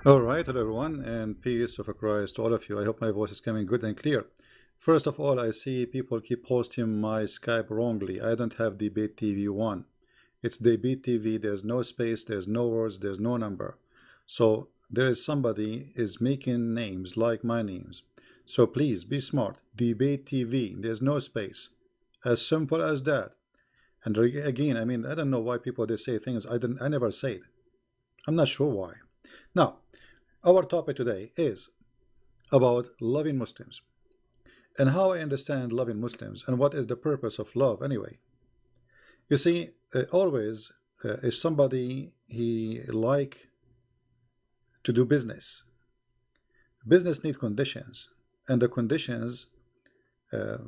All right, hello everyone, and peace of Christ to all of you. I hope my voice is coming good and clear. First of all, I see people keep posting my Skype wrongly. I don't have Debate TV 1. It's Debate TV. There's no space, there's no words, there's no number. So there is somebody is making names like my names. So please be smart. Debate TV. There's no space. As simple as that. And again, I mean, I don't know why people they say things I never said. I'm not sure why. Now, our topic today is about loving Muslims and how I understand loving Muslims and what is the purpose of love anyway. You see, always if somebody he like to do business need conditions, and the conditions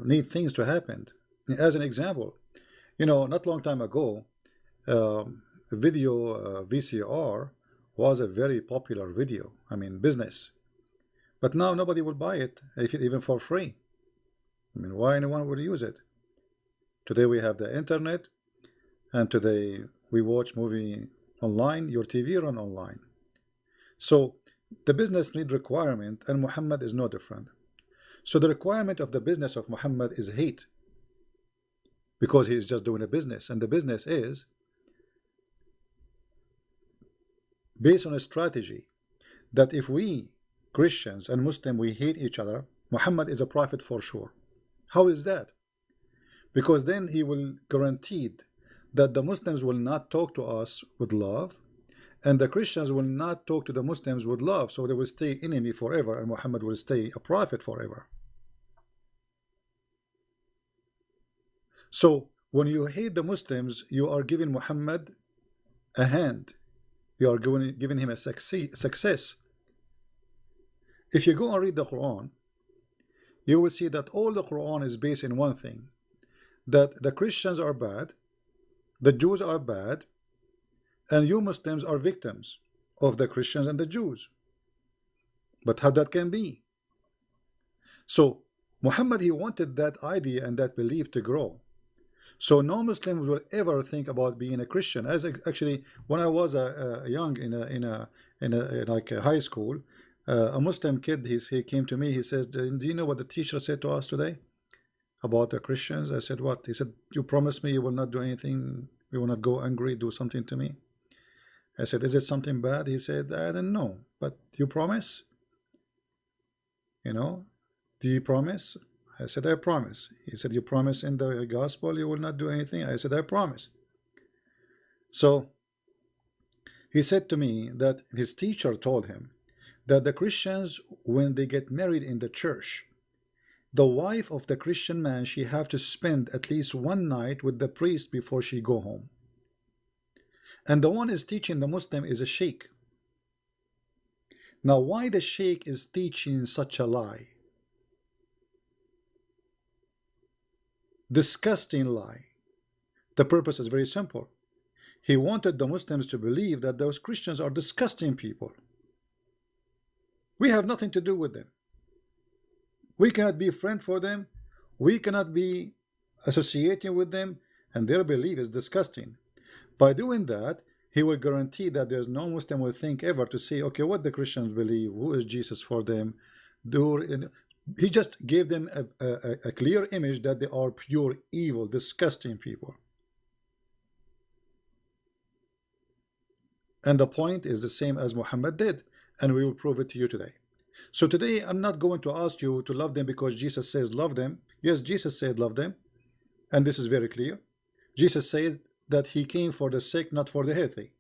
need things to happen. As an example, not long time ago, video VCR was a very popular video. I mean, business. But now nobody will buy it, even for free. I mean, why anyone will use it? Today we have the internet, and today we watch movie online. Your TV run online. So the business need requirement, and Muhammad is no different. So the requirement of the business of Muhammad is hate, because he's just doing a business, and the business is based on a strategy that if we Christians and Muslim we hate each other, Muhammad is a prophet for sure. How is that? Because then he will guaranteed that the Muslims will not talk to us with love, and the Christians will not talk to the Muslims with love, so they will stay enemy forever, and Muhammad will stay a prophet forever. So when you hate the Muslims, you are giving Muhammad a hand. You are giving him a success. If you go and read the Quran, you will see that all the Quran is based in one thing, that the Christians are bad, the Jews are bad, and you Muslims are victims of the Christians and the Jews. But how that can be? So Muhammad, he wanted that idea and that belief to grow. So no Muslims will ever think about being a Christian. As actually, when I was young in like a high school, a Muslim kid he came to me. He says, "Do you know what the teacher said to us today about the Christians?" I said, "What?" He said, "You promised me you will not do anything. You will not go angry, do something to me." I said, "Is it something bad?" He said, "I don't know, but you promise? You know, do you promise?" I said, "I promise." He said, "You promise in the gospel you will not do anything?" I said, "I promise." So he said to me that his teacher told him that the Christians, when they get married in the church, the wife of the Christian man, she have to spend at least one night with the priest before she go home. And the one is teaching the Muslim is a sheikh. Now, why the sheikh is teaching such a lie? Disgusting lie. The purpose is very simple. He wanted the Muslims to believe that those Christians are disgusting people. We have nothing to do with them. We cannot be friend for them. We cannot be associating with them, and their belief is disgusting. By doing that, he will guarantee that there's no Muslim will think ever to say, okay, what the Christians believe, who is Jesus for them. He just gave them a clear image that they are pure evil, disgusting people. And the point is the same as Muhammad did, and we will prove it to you today. So today I'm not going to ask you to love them because Jesus says love them. Yes, Jesus said love them, and this is very clear. Jesus said that he came for the sick, not for the healthy.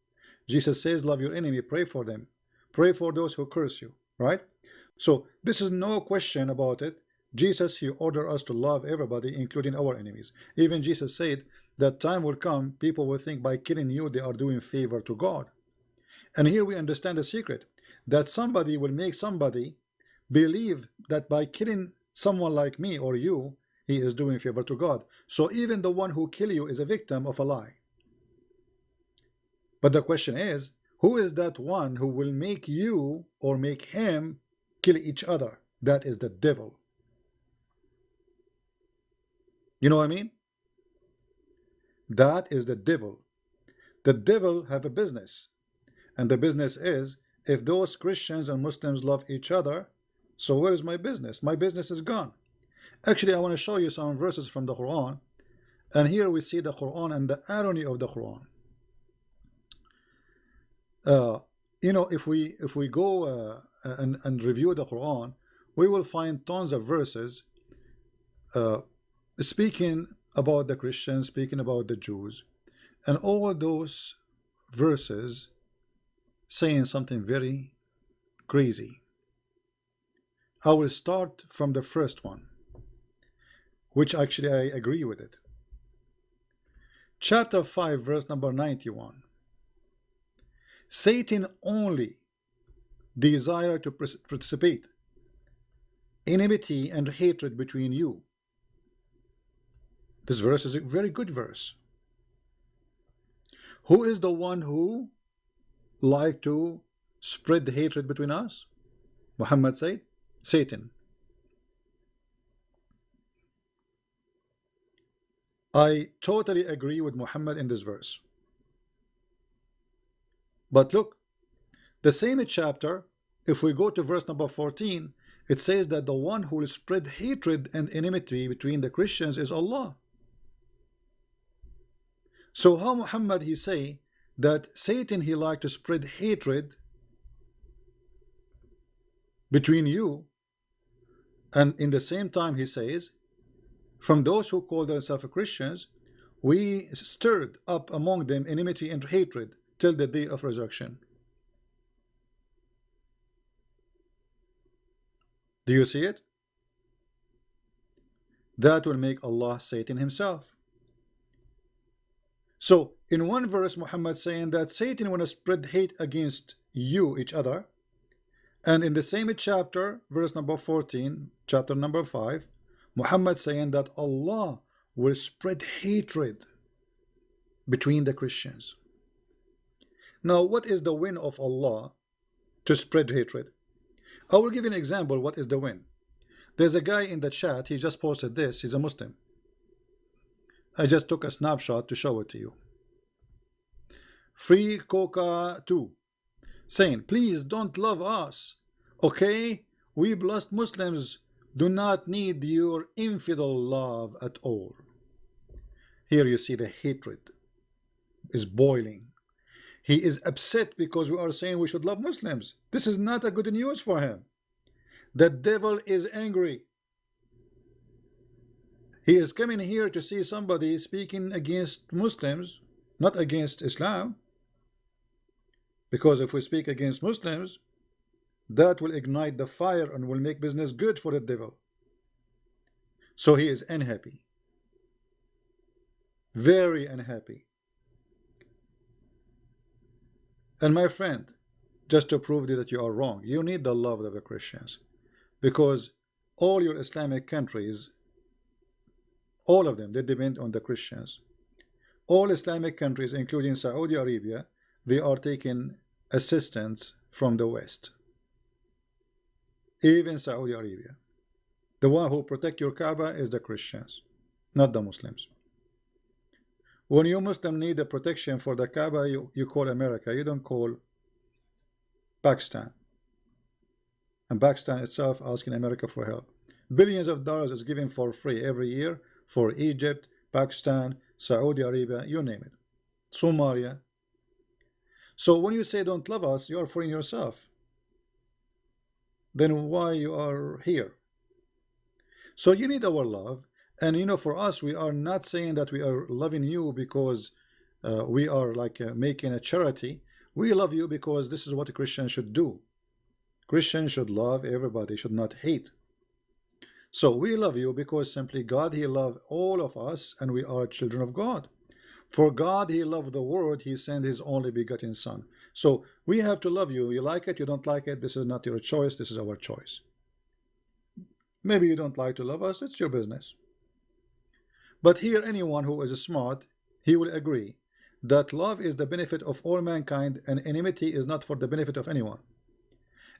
Jesus says love your enemy, pray for them, pray for those who curse you, right? So this is no question about it. Jesus, he ordered us to love everybody, including our enemies. Even Jesus said that time will come, people will think by killing you they are doing favor to God. And here we understand the secret, that somebody will make somebody believe that by killing someone like me or you, he is doing favor to God. So even the one who kill you is a victim of a lie. But the question is, who is that one who will make you or make him kill each other? That is the devil. You know what I mean? That is the devil. The devil have a business, and the business is if those Christians and Muslims love each other, so where is my business? My business is gone. Actually, I want to show you some verses from the Quran, and here we see the Quran and the irony of the Quran. You know, if we go and review the Quran, we will find tons of verses speaking about the Christians, speaking about the Jews, and all those verses saying something very crazy. I will start from the first one, which actually I agree with it. Chapter 5, verse number 91. Satan only desire to precipitate enmity and hatred between you. This verse is a very good verse. Who is the one who like to spread the hatred between us? Muhammad said, Satan. I totally agree with Muhammad in this verse. But look, the same chapter, if we go to verse number 14, it says that the one who will spread hatred and enmity between the Christians is Allah. So how Muhammad he say that Satan he like to spread hatred between you, and in the same time he says, from those who call themselves Christians, we stirred up among them enmity and hatred till the day of resurrection. Do you see it? That will make Allah Satan himself. So in one verse Muhammad saying that Satan want to spread hate against you, each other, and in the same chapter, verse number 14, chapter number 5, Muhammad saying that Allah will spread hatred between the Christians. Now what is the win of Allah to spread hatred? I will give you an example. What is the win? There's a guy in the chat, he just posted this, he's a Muslim. I just took a snapshot to show it to you. Free Coca 2 saying, please don't love us, okay? We blessed Muslims do not need your infidel love at all. Here you see the hatred is boiling. He is upset because we are saying we should love Muslims. This is not a good news for him. The devil is angry. He is coming here to see somebody speaking against Muslims, not against Islam. Because if we speak against Muslims, that will ignite the fire and will make business good for the devil. So he is unhappy. Very unhappy. And my friend, just to prove that you are wrong, you need the love of the Christians. Because all your Islamic countries, all of them, they depend on the Christians. All Islamic countries, including Saudi Arabia, they are taking assistance from the West. Even Saudi Arabia. The one who protect your Kaaba is the Christians, not the Muslims. When you Muslim need a protection for the Kaaba, you call America, you don't call Pakistan. And Pakistan itself asking America for help. Billions of dollars is given for free every year for Egypt, Pakistan, Saudi Arabia, you name it. Somalia. So when you say don't love us, you are fooling yourself. Then why you are here? So you need our love. And you know, for us, we are not saying that we are loving you because we are like making a charity. We love you because this is what a Christian should do. Christians should love everybody, should not hate. So we love you because simply God, he loved all of us, and we are children of God. For God, he loved the world, he sent his only begotten son. So we have to love you. You like it, you don't like it, this is not your choice, this is our choice. Maybe you don't like to love us, it's your business. But here, anyone who is smart, he will agree that love is the benefit of all mankind and enmity is not for the benefit of anyone.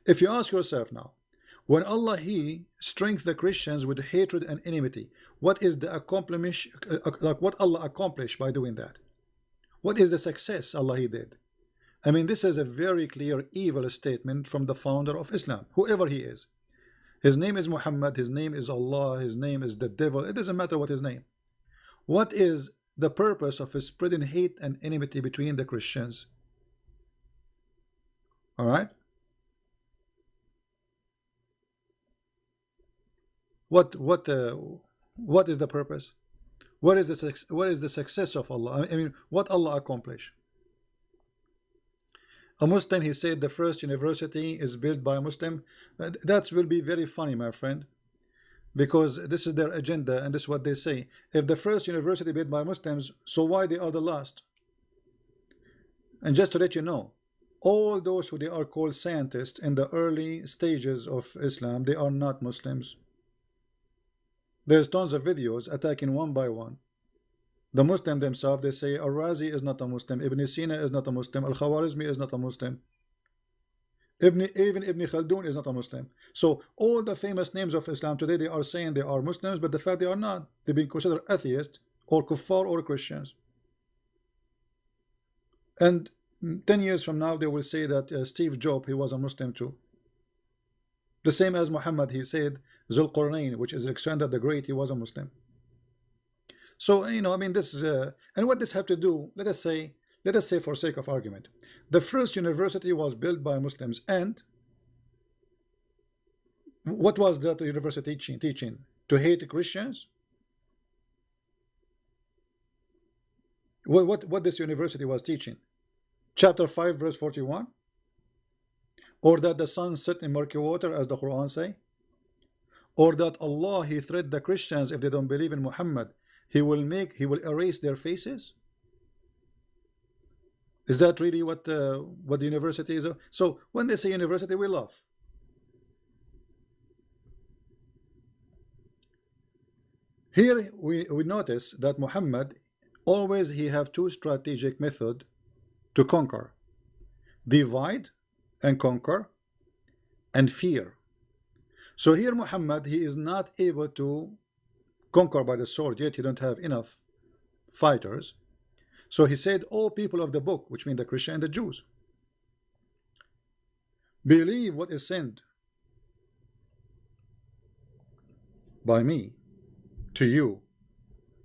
If you ask yourself now, when Allah he strengthened the Christians with hatred and enmity, what is the what Allah accomplished by doing that? What is the success Allah he did? I mean, this is a very clear evil statement from the founder of Islam, whoever he is. His name is Muhammad, his name is Allah, his name is the devil. It doesn't matter what his name. What is the purpose of spreading hate and enmity between the Christians? All right. What is the purpose? What is the success of Allah? I mean, what Allah accomplished? A Muslim, he said the first university is built by a Muslim. That will be very funny, my friend, because this is their agenda and this is what they say. If the first university built by Muslims, so why they are the last? And just to let you know, all those who they are called scientists in the early stages of Islam, they are not Muslims. There's tons of videos attacking one by one. The Muslim themselves, they say Al-Razi is not a Muslim, Ibn Sina is not a Muslim, Al-Khawarizmi is not a Muslim, even Ibn Khaldun is not a Muslim. So all the famous names of Islam today, they are saying they are Muslims, but the fact they are not. They've been considered atheists or kuffar or Christians. And 10 years from now, they will say that Steve Jobs, he was a Muslim too. The same as Muhammad, he said Zulqarnain, which is Alexander the Great, he was a Muslim. So, you know, I mean, this is, and what this have to do, let us say for sake of argument, the first university was built by Muslims, and what was that university teaching? To hate Christians? What this university was teaching? Chapter 5, verse 41? Or that the sun set in murky water, as the Quran say? Or that Allah, he threatened the Christians if they don't believe in Muhammad, he will erase their faces? Is that really what the university is? So when they say university, we laugh. Here we notice that Muhammad always he have two strategic method to conquer: divide and conquer, and fear. So here Muhammad, he is not able to conquer by the sword yet. He don't have enough fighters. So he said, all people of the book, which mean the Christian and the Jews, believe what is sent by me to you,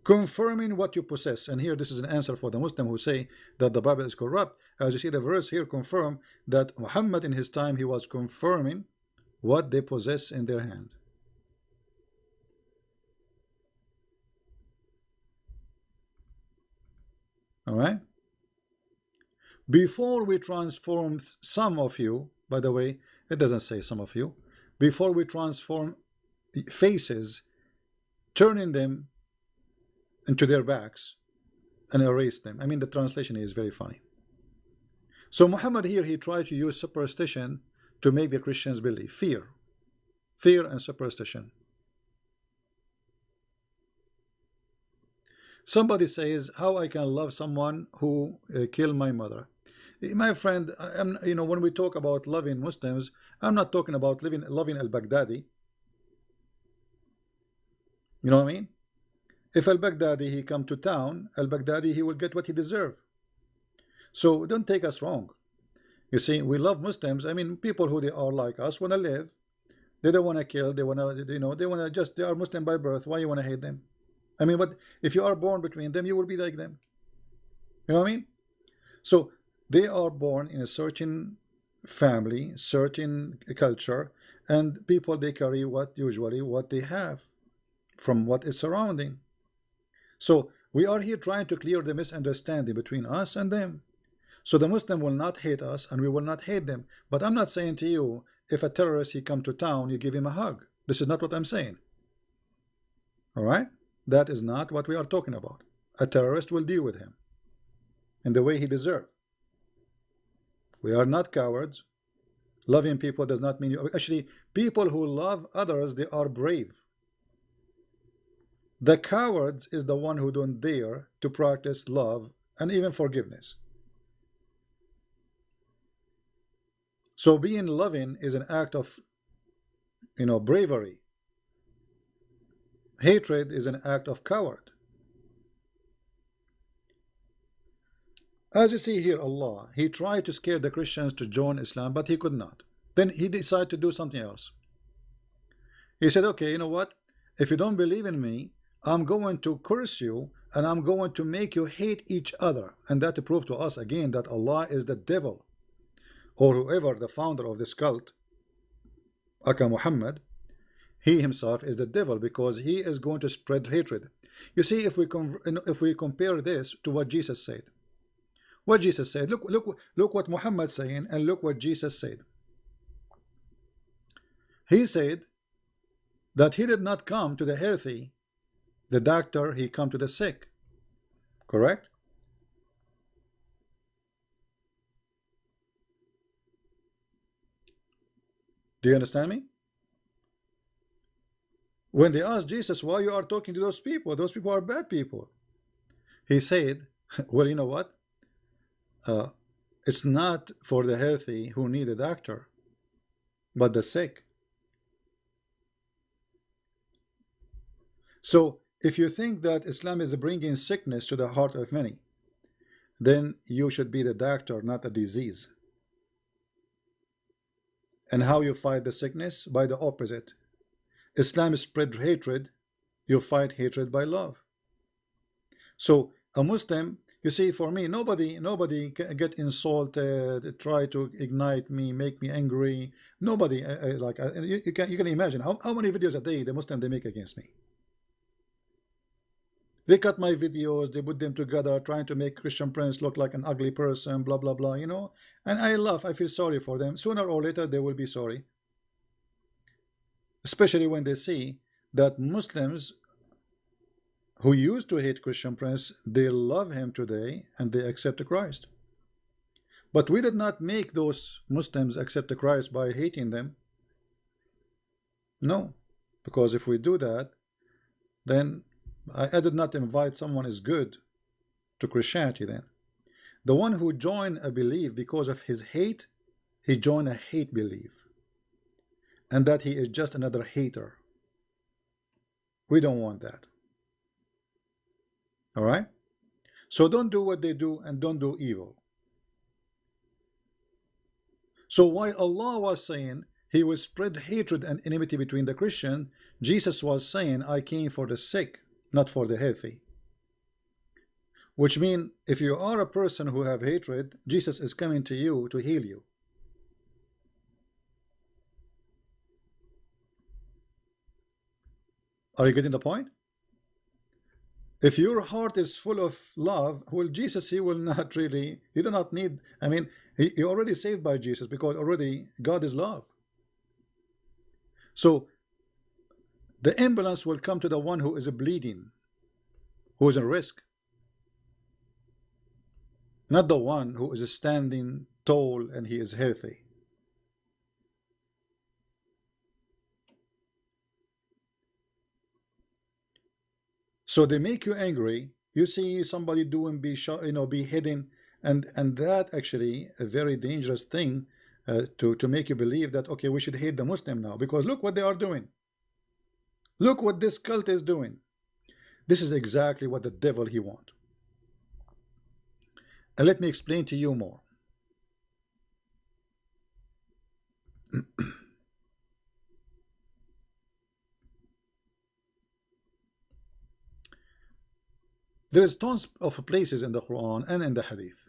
confirming what you possess. And here this is an answer for the Muslim who say that the Bible is corrupt. As you see, the verse here confirm that Muhammad in his time, he was confirming what they possess in their hand. All right. Before we transform some of you, by the way, it doesn't say some of you, before we transform faces, turning them into their backs and erase them. I mean, the translation is very funny. So Muhammad here, he tried to use superstition to make the Christians believe. Fear and superstition. Somebody says, how I can love someone who killed my mother? My friend, you know, when we talk about loving Muslims, I'm not talking about loving al-Baghdadi. You know what I mean? If al-Baghdadi he come to town, al-Baghdadi he will get what he deserve. So don't take us wrong. You see, we love Muslims. I mean, people who they are like us want to live. They don't want to kill. They want to, you know, they want to just, they are Muslim by birth. Why you want to hate them? I mean, but if you are born between them, you will be like them. You know what I mean? So they are born in a certain family, certain culture, and people, they carry usually what they have from what is surrounding. So we are here trying to clear the misunderstanding between us and them. So the Muslim will not hate us and we will not hate them. But I'm not saying to you, if a terrorist he come to town, you give him a hug. This is not what I'm saying. All right? That is not what we are talking about. A terrorist will deal with him in the way he deserves. We are not cowards. Loving people does not mean you. Actually, people who love others, they are brave. The cowards is the one who don't dare to practice love and even forgiveness. So being loving is an act of, you know, bravery. Hatred is an act of coward. As you see here, Allah, He tried to scare the Christians to join Islam, but He could not. Then He decided to do something else. He said, okay, you know what? If you don't believe in me, I'm going to curse you and I'm going to make you hate each other. And that to prove to us again that Allah is the devil, or whoever the founder of this cult, Aka Muhammad, he himself is the devil, because he is going to spread hatred. You see, if we compare this to what Jesus said, look what Muhammad saying, and look what Jesus said. He said that he did not come to the healthy, the doctor, he come to the sick. Correct? Do you understand me? When they asked Jesus, why you are talking to those people are bad people, he said, well, you know what, it's not for the healthy who need a doctor, but the sick. So if you think that Islam is bringing sickness to the heart of many, then you should be the doctor, not a disease. And how you fight the sickness? By the opposite. Islam spread hatred, you fight hatred by love. So a Muslim, you see, for me, nobody get insulted, try to ignite me, make me angry. Nobody, you can imagine how many videos a day the Muslim they make against me. They cut my videos, they put them together, trying to make Christian Prince look like an ugly person, blah blah blah, you know. And I laugh, I feel sorry for them. Sooner or later they will be sorry. Especially when they see that Muslims who used to hate Christian Prince, they love him today and they accept Christ. But we did not make those Muslims accept Christ by hating them. No, because if we do that, then I did not invite someone is good to Christianity. Then the one who joined a belief because of his hate, he joined a hate belief, and that he is just another hater. We don't want that. All right, so don't do what they do and don't do evil. So while Allah was saying he will spread hatred and enmity between the Christian, Jesus was saying, I came for the sick, not for the healthy. Which means if you are a person who have hatred, Jesus is coming to you to heal you. Are you getting the point? If your heart is full of love, well, Jesus, he will not really, you do not need, I mean, you already saved by Jesus, because already God is love. So the ambulance will come to the one who is bleeding, who is at risk, not the one who is standing tall and he is healthy. So they make you angry. You see somebody doing beheading, and that actually a very dangerous thing to make you believe that okay, we should hate the Muslim now, because look what they are doing. Look what this cult is doing. This is exactly what the devil he wants. And let me explain to you more. There is tons of places in the Quran and in the Hadith.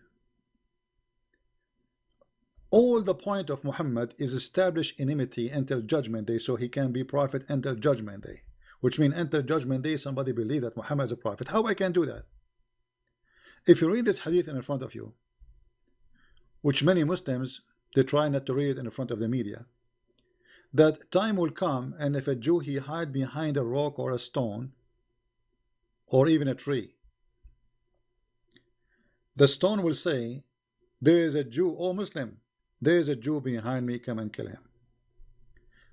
All the point of Muhammad is establish enmity until judgment day, so he can be prophet until judgment day. Which means until judgment day somebody believe that Muhammad is a prophet. How I can do that? If you read this hadith in front of you, which many Muslims they try not to read in front of the media, that time will come, and if a Jew he hide behind a rock or a stone or even a tree, the stone will say, there is a Jew, oh Muslim, there is a Jew behind me, come and kill him.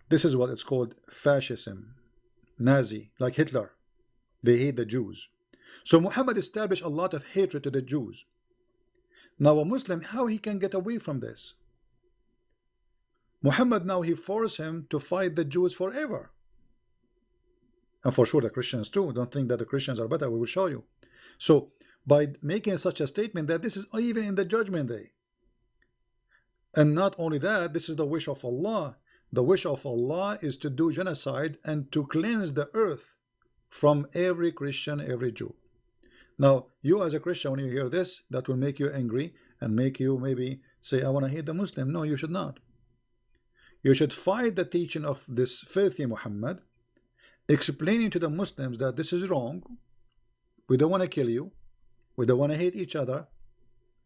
This is what it's called fascism, Nazi, like Hitler. They hate the Jews. So Muhammad established a lot of hatred to the Jews. Now a Muslim, how he can get away from this? Muhammad now he forced him to fight the Jews forever. And for sure the Christians too. Don't think that the Christians are better, we will show you. So by making such a statement that this is even in the judgment day. And not only that, this is the wish of Allah. The wish of Allah is to do genocide and to cleanse the earth from every Christian, every Jew. Now, you as a Christian, when you hear this, that will make you angry and make you maybe say, I want to hate the Muslim. No, you should not. You should fight the teaching of this filthy Muhammad, explaining to the Muslims that this is wrong. We don't want to kill you. We don't want to hate each other.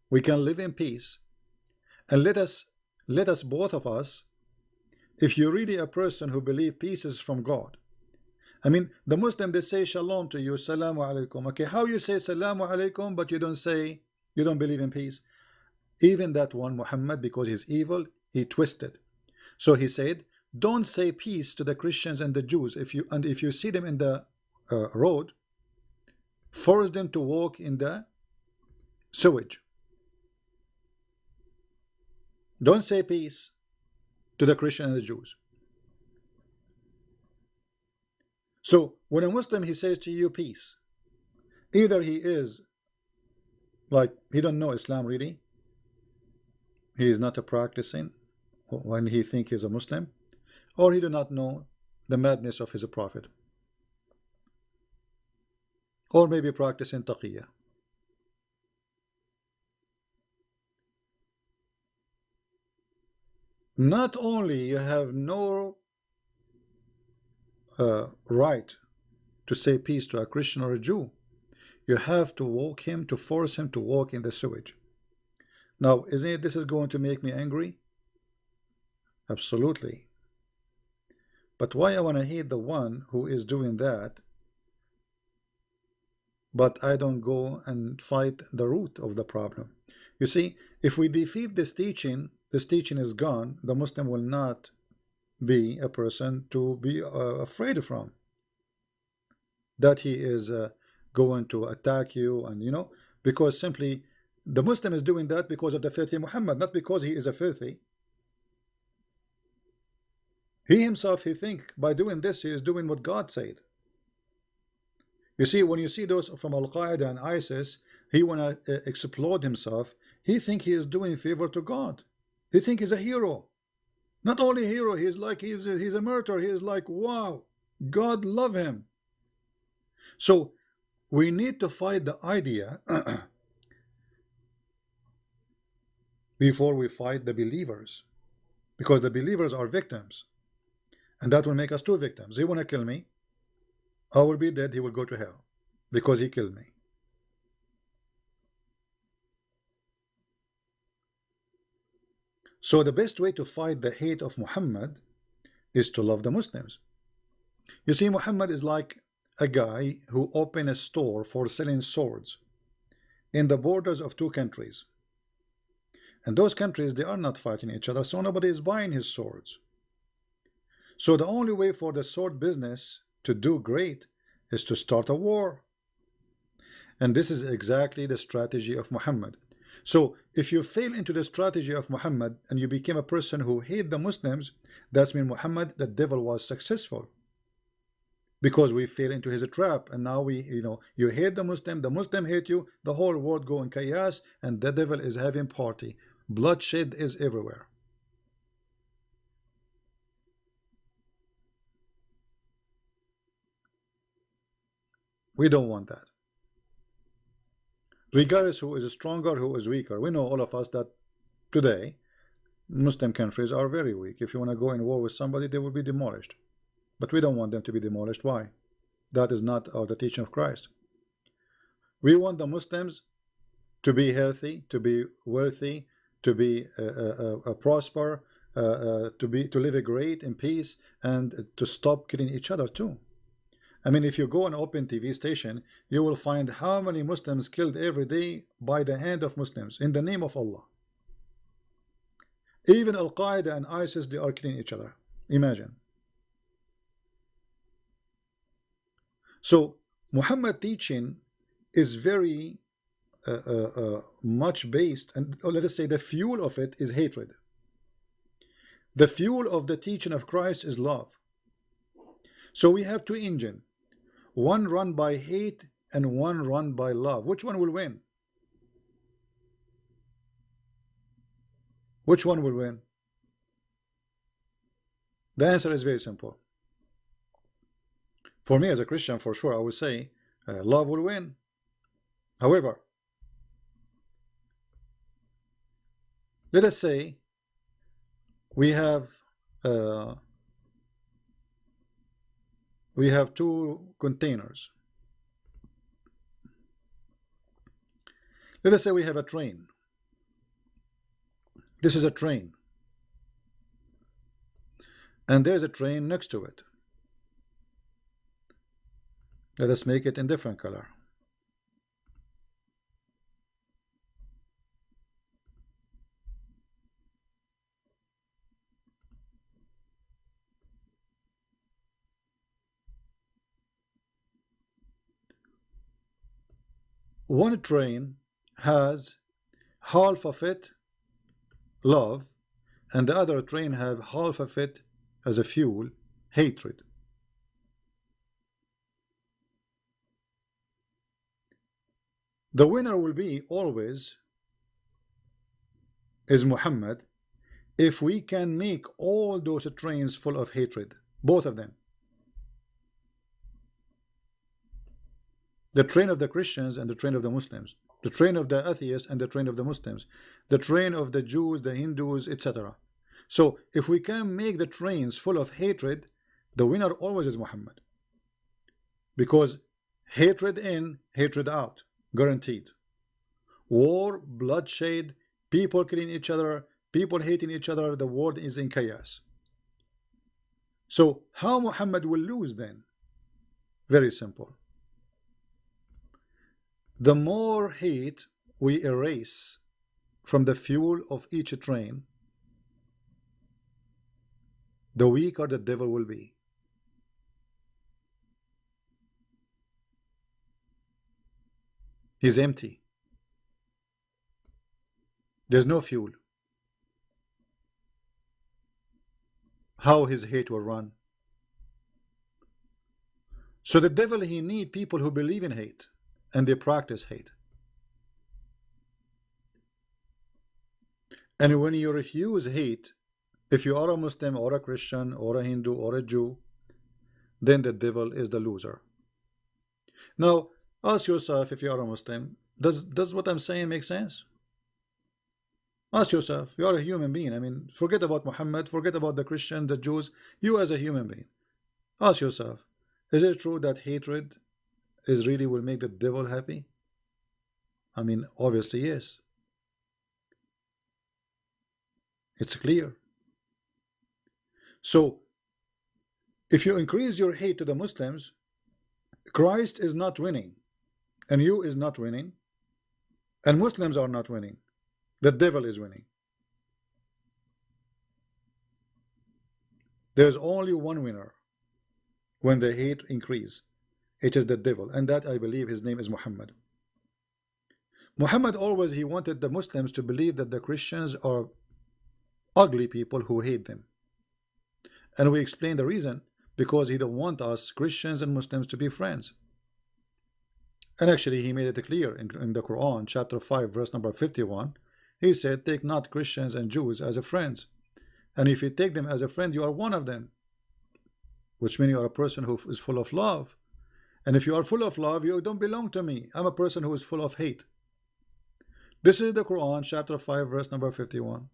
We can live in peace. And let us both of us, if you're really a person who believes peace is from God. I mean, the Muslim, they say shalom to you, salamu alaikum. Okay, how you say salamu alaikum, but you don't believe in peace? Even that one, Muhammad, because he's evil, he twisted. So he said, don't say peace to the Christians and the Jews. If you see them in the road, force them to walk in the sewage. Don't say peace to the Christians and the Jews. So when a Muslim, he says to you peace, either he is like he don't know Islam really, he is not a practicing when he think he's a Muslim, or he do not know the madness of his prophet, or maybe practicing taqiyya. Not only you have no right to say peace to a Christian or a Jew, you have to force him to walk in the sewage. Now, isn't it this is going to make me angry? Absolutely. But why I want to hate the one who is doing that, but I don't go and fight the root of the problem? You see, if we defeat this teaching is gone. The Muslim will not be a person to be afraid from, that he is going to attack you, and because simply the Muslim is doing that because of the filthy Muhammad, not because he is a filthy. He himself, he think by doing this he is doing what God said. You see, when you see those from Al-Qaeda and ISIS, he wanna explode himself. He think he is doing favor to God. He think he's a hero. Not only a hero, he's like he's a martyr. He is like, wow, God love him. So we need to fight the idea before we fight the believers, because the believers are victims, and that will make us two victims. He want to kill me, I will be dead, he will go to hell because he killed me. So the best way to fight the hate of Muhammad is to love the Muslims. You see, Muhammad is like a guy who opened a store for selling swords in the borders of two countries, and those countries, they are not fighting each other, so nobody is buying his swords. So the only way for the sword business to do great is to start a war, and this is exactly the strategy of Muhammad. So if you fail into the strategy of Muhammad and you became a person who hate the Muslims, that's mean Muhammad, the devil, was successful, because we fell into his trap. And now you hate the Muslim hate you, the whole world go in chaos, and the devil is having party. Bloodshed is everywhere. We don't want that. Regardless who is stronger, who is weaker, we know all of us that today Muslim countries are very weak. If you want to go in war with somebody, they will be demolished. But we don't want them to be demolished. Why? That is not the teaching of Christ. We want the Muslims to be healthy, to be wealthy, to be prosper, to live great in peace, and to stop killing each other too. I mean, if you go on open TV station, you will find how many Muslims killed every day by the hand of Muslims in the name of Allah. Even Al-Qaeda and ISIS, they are killing each other. Imagine. So Muhammad teaching is very much based, and let us say the fuel of it is hatred. The fuel of the teaching of Christ is love. So we have two engines. One run by hate and one run by love, which one will win? Which one will win? The answer is very simple. For me as a Christian, for sure, I would say love will win. However, let us say we have two containers. Let us say we have a train. This is a train, and there's a train next to it. Let us make it in different color. One train has half of it love, and the other train have half of it as a fuel, hatred. The winner will be always is Muhammad if we can make all those trains full of hatred, both of them. The train of the Christians and the train of the Muslims, the train of the atheists and the train of the Muslims, the train of the Jews, the Hindus, etc. So if we can make the trains full of hatred, the winner always is Muhammad, because hatred in, hatred out, guaranteed. War, bloodshed, people killing each other, people hating each other, the world is in chaos. So how Muhammad will lose then? Very simple. The more hate we erase from the fuel of each train, the weaker the devil will be. He's empty. There's no fuel. How his hate will run? So the devil, he need people who believe in hate and they practice hate. And when you refuse hate, if you are a Muslim or a Christian or a Hindu or a Jew, then the devil is the loser. Now ask yourself, if you are a Muslim, does what I'm saying make sense? Ask yourself, you are a human being. I mean, forget about Muhammad, forget about the Christian, the Jews, you as a human being. Ask yourself, is it true that hatred is really will make the devil happy? I mean, obviously yes. It's clear. So if you increase your hate to the Muslims, Christ is not winning, and you is not winning, and Muslims are not winning. The devil is winning. There's only one winner when the hate increase. It is the devil, and that I believe his name is Muhammad. Muhammad always, he wanted the Muslims to believe that the Christians are ugly people who hate them. And we explain the reason, because he don't want us Christians and Muslims to be friends. And actually he made it clear in the Quran, chapter 5, verse number 51. He said, take not Christians and Jews as a friends. And if you take them as a friend, you are one of them, which means you are a person who is full of love. And if you are full of love, you don't belong to me. I'm a person who is full of hate. This is the Quran, chapter 5, verse number 51.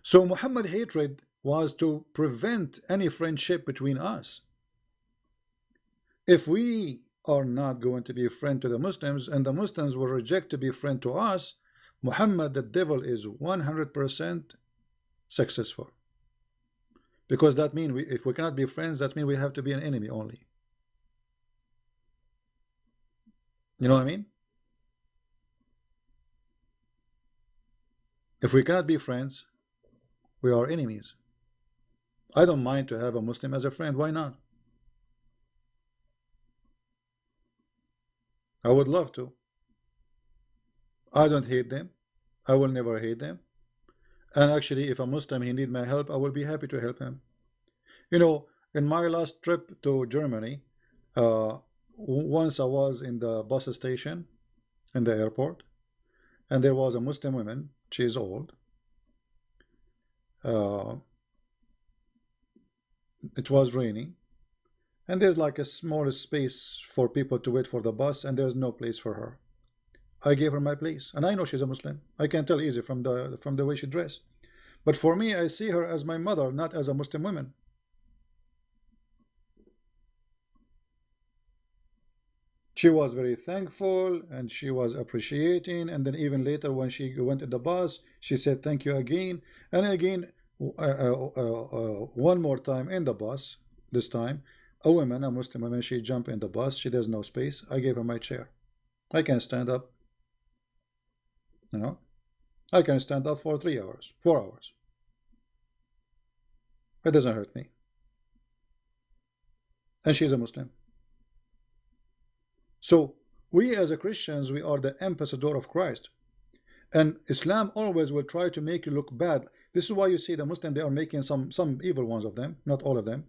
So Muhammad hatred was to prevent any friendship between us. If we are not going to be a friend to the Muslims, and the Muslims will reject to be a friend to us, Muhammad, the devil, is 100% successful. Because that means if we cannot be friends, that means we have to be an enemy only. You know what I mean? If we cannot be friends, we are enemies. I don't mind to have a Muslim as a friend. Why not? I would love to. I don't hate them. I will never hate them. And actually, if a Muslim he need my help, I will be happy to help him. You know, in my last trip to Germany, once I was in the bus station in the airport, and there was a Muslim woman. She is old. Uh, it was raining, and there's like a small space for people to wait for the bus, and there's no place for her. I gave her my place, and I know she's a Muslim. I can tell easy from the way she dressed. But for me, I see her as my mother, not as a Muslim woman. She was very thankful and she was appreciating, and then even later when she went in the bus, she said thank you again and again. One more time in the bus, this time a woman, a Muslim woman, she jumped in the bus. She has no space. I gave her my chair. I can stand up, you know. I can stand up for 3 hours, 4 hours. It doesn't hurt me. And she's a Muslim. So we as a Christians, we are the ambassador of Christ. And Islam always will try to make you look bad. This is why you see the Muslim, they are making some evil ones of them, not all of them.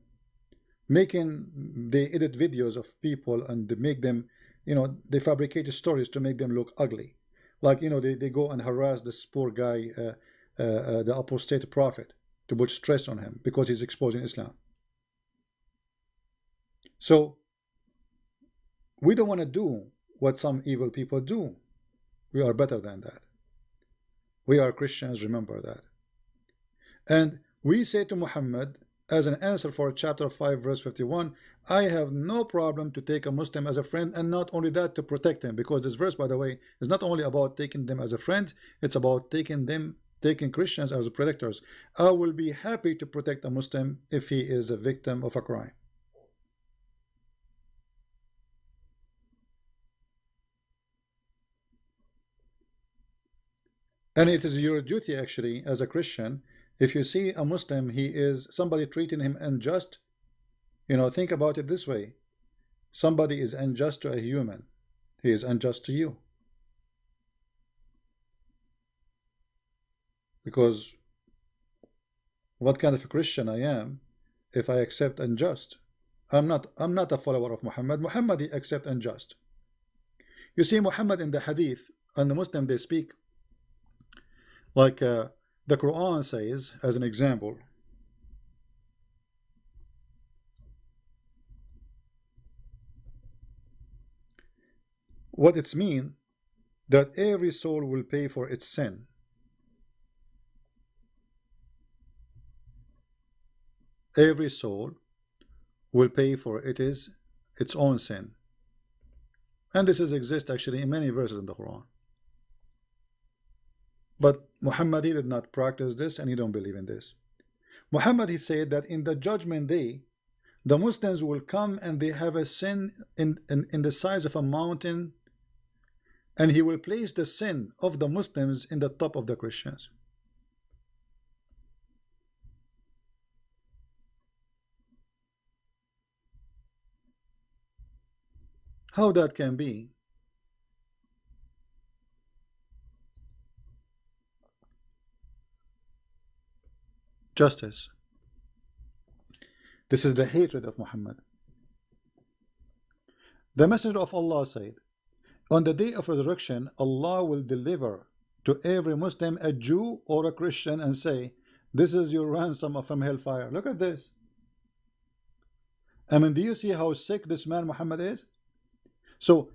They edit videos of people and they make them, you know, they fabricate stories to make them look ugly. Like, you know, they go and harass this poor guy, the apostate prophet, to put stress on him because he's exposing Islam. So we don't want to do what some evil people do. We are better than that. We are Christians, remember that. And we say to Muhammad, as an answer for chapter 5 verse 51, I have no problem to take a Muslim as a friend, and not only that, to protect him, because this verse, by the way, is not only about taking them as a friend, it's about taking Christians as protectors. I will be happy to protect a Muslim if he is a victim of a crime. And it is your duty actually as a Christian, if you see a Muslim, he is somebody treating him unjust, you know, think about it this way. Somebody is unjust to a human, he is unjust to you. Because what kind of a Christian I am if I accept unjust? I'm not a follower of Muhammad. Muhammad he accept unjust. You see, Muhammad in the hadith and the Muslim, they speak like the Quran says, as an example, what it's mean that every soul will pay for its sin. Every soul will pay for its own sin. And this exists actually in many verses in the Quran. But Muhammad, he did not practice this, and he don't believe in this. Muhammad, he said that in the judgment day, the Muslims will come and they have a sin in the size of a mountain, and he will place the sin of the Muslims in the top of the Christians. How that can be? Justice. This is the hatred of Muhammad. The Messenger of Allah said, on the day of resurrection, Allah will deliver to every Muslim a Jew or a Christian and say, this is your ransom from hellfire. Look at this. I mean, do you see how sick this man Muhammad is? So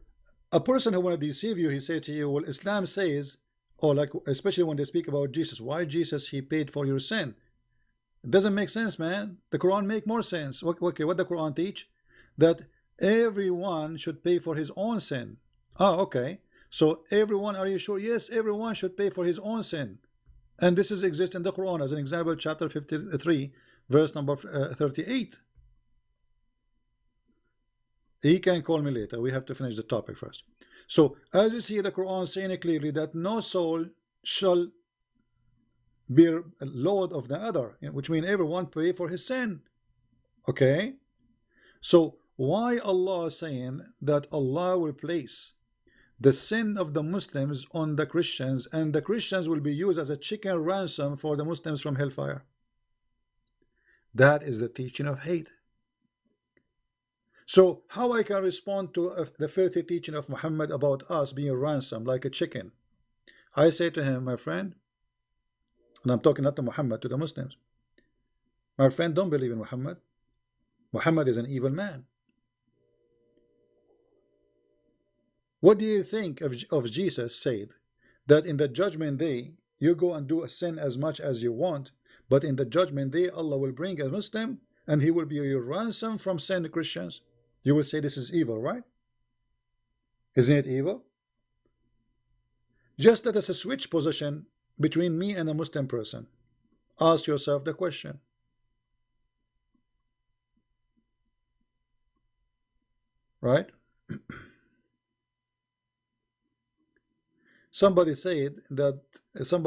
a person who want to deceive you, he say to you, well, Islam says, or like especially when they speak about Jesus, why Jesus, he paid for your sin. It doesn't make sense, man. The Quran make more sense. Okay, what the Quran teach? That everyone should pay for his own sin. Oh, okay. So everyone, are you sure? Yes, everyone should pay for his own sin. And this exists in the Quran as an example, chapter 53, verse number 38. He can call me later. We have to finish the topic first. So as you see the Quran saying clearly that no soul shall bear a load of the other, which means everyone pay for his sin. Okay, so why Allah saying that Allah will place the sin of the Muslims on the Christians, and the Christians will be used as a chicken ransom for the Muslims from hellfire. That is the teaching of hate. So how I can respond to the filthy teaching of Muhammad about us being ransomed like a chicken? I say to him, my friend, and I'm talking not to Muhammad, to the Muslims, my friend, don't believe in Muhammad. Muhammad is an evil man. What do you think of Jesus said that in the judgment day you go and do a sin as much as you want, but in the judgment day Allah will bring a Muslim and he will be your ransom from sin, Christians? You will say this is evil, right? Isn't it evil? Just let us switch position between me and a Muslim person. Ask yourself the question. Right? Somebody said that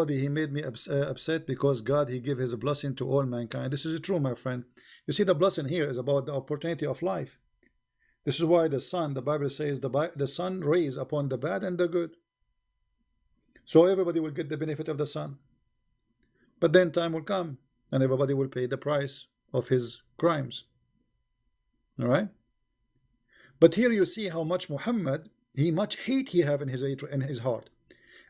he made me upset because God, he gave his blessing to all mankind. This is true, my friend. You see, the blessing here is about the opportunity of life. This is why the sun, the Bible says, the sun rays upon the bad and the good. So everybody will get the benefit of the sun. But then time will come and everybody will pay the price of his crimes. All right? But here you see how much Muhammad, much hate he have in his heart.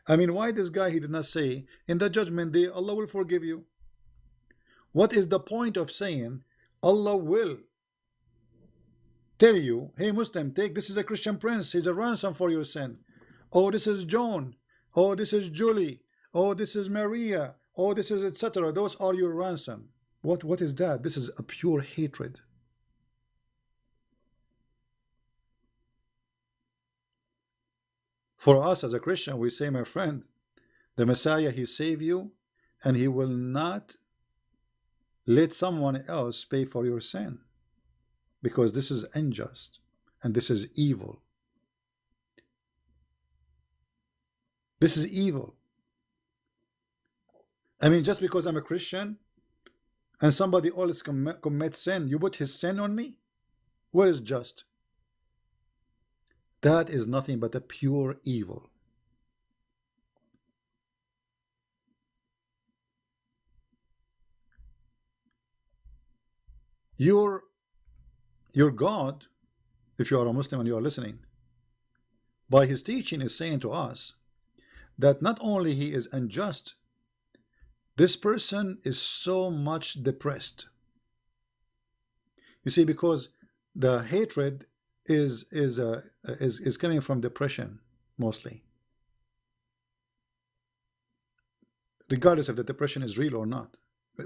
I mean, why this guy, he did not say, in the judgment day, Allah will forgive you? What is the point of saying, Allah will tell you, hey Muslim, take, this is a Christian prince, he's a ransom for your sin. Oh, this is John. Oh, this is Julie. Oh, this is Maria. Oh, this is etc. Those are your ransom. What is that? This is a pure hatred. For us as a Christian, we say, my friend, the Messiah, he saved you, and he will not let someone else pay for your sin, because this is unjust and this is evil. This is evil. I mean, just because I'm a Christian and somebody always commits sin, you put his sin on me? What is just? That is nothing but a pure evil. Your God, if you are a Muslim and you are listening, by his teaching is saying to us that not only he is unjust, this person is so much depressed. You see, because the hatred is coming from depression mostly, regardless if the depression is real or not.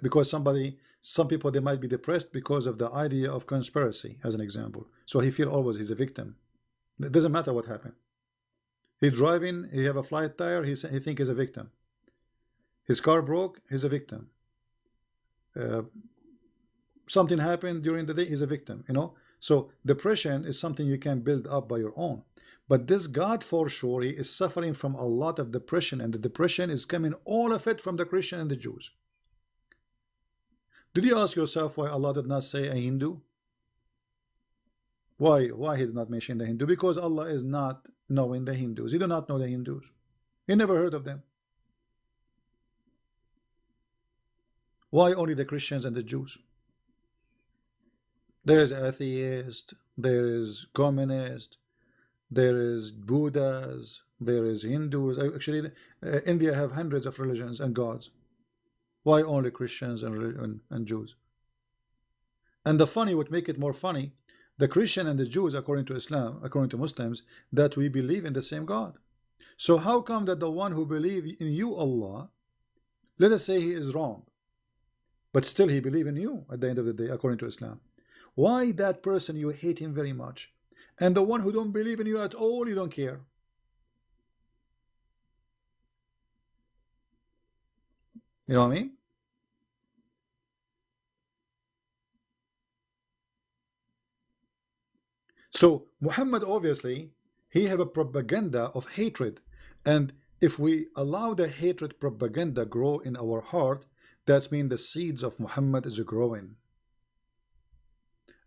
Because some people, they might be depressed because of the idea of conspiracy, as an example. So he feel always he's a victim. It doesn't matter what happened. He driving, he have a flat tire, he think he's a victim. His car broke, he's a victim. Something happened during the day, he's a victim, you know. So depression is something you can build up by your own. But this God, for sure, he is suffering from a lot of depression, and the depression is coming, all of it, from the Christian and the Jews. Did you ask yourself why Allah did not say a Hindu? Why he did not mention the Hindu? Because Allah is not knowing the Hindus. He do not know the Hindus. He never heard of them. Why only the Christians and the Jews? There is atheist, there is communist, there is Buddhas, there is Hindus. Actually, India have hundreds of religions and gods. Why only Christians and Jews? And the funny, what make it more funny, the Christian and the Jews, according to Islam, according to Muslims, that we believe in the same God. So how come that the one who believe in you, Allah, let us say he is wrong, but still he believe in you at the end of the day, according to Islam? Why that person you hate him very much, and the one who don't believe in you at all, you don't care? You know what I mean? So Muhammad, obviously, he have a propaganda of hatred, and if we allow the hatred propaganda grow in our heart, that means the seeds of Muhammad is growing.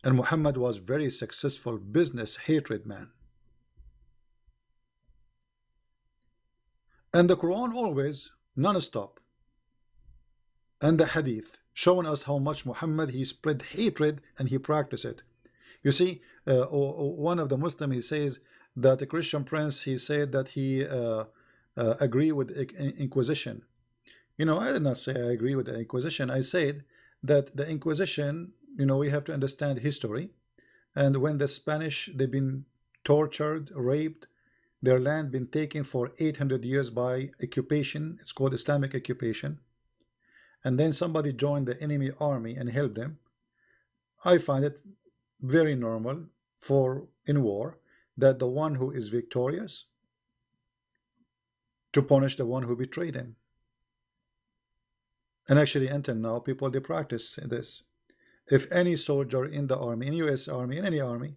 And Muhammad was very successful business hatred man. And the Quran always non-stop, and the Hadith showing us how much Muhammad he spread hatred and he practiced it. You see, one of the Muslim, he says that a Christian prince, he said that he agree with Inquisition. You know, I did not say I agree with the Inquisition. I said that the Inquisition, you know, we have to understand history. And when the Spanish, they've been tortured, raped, their land been taken for 800 years by occupation. It's called Islamic occupation. And then somebody joined the enemy army and helped them. I find it very normal for in war that the one who is victorious to punish the one who betrayed him. And actually until now people, they practice this. If any soldier in the army, in US Army, in any army,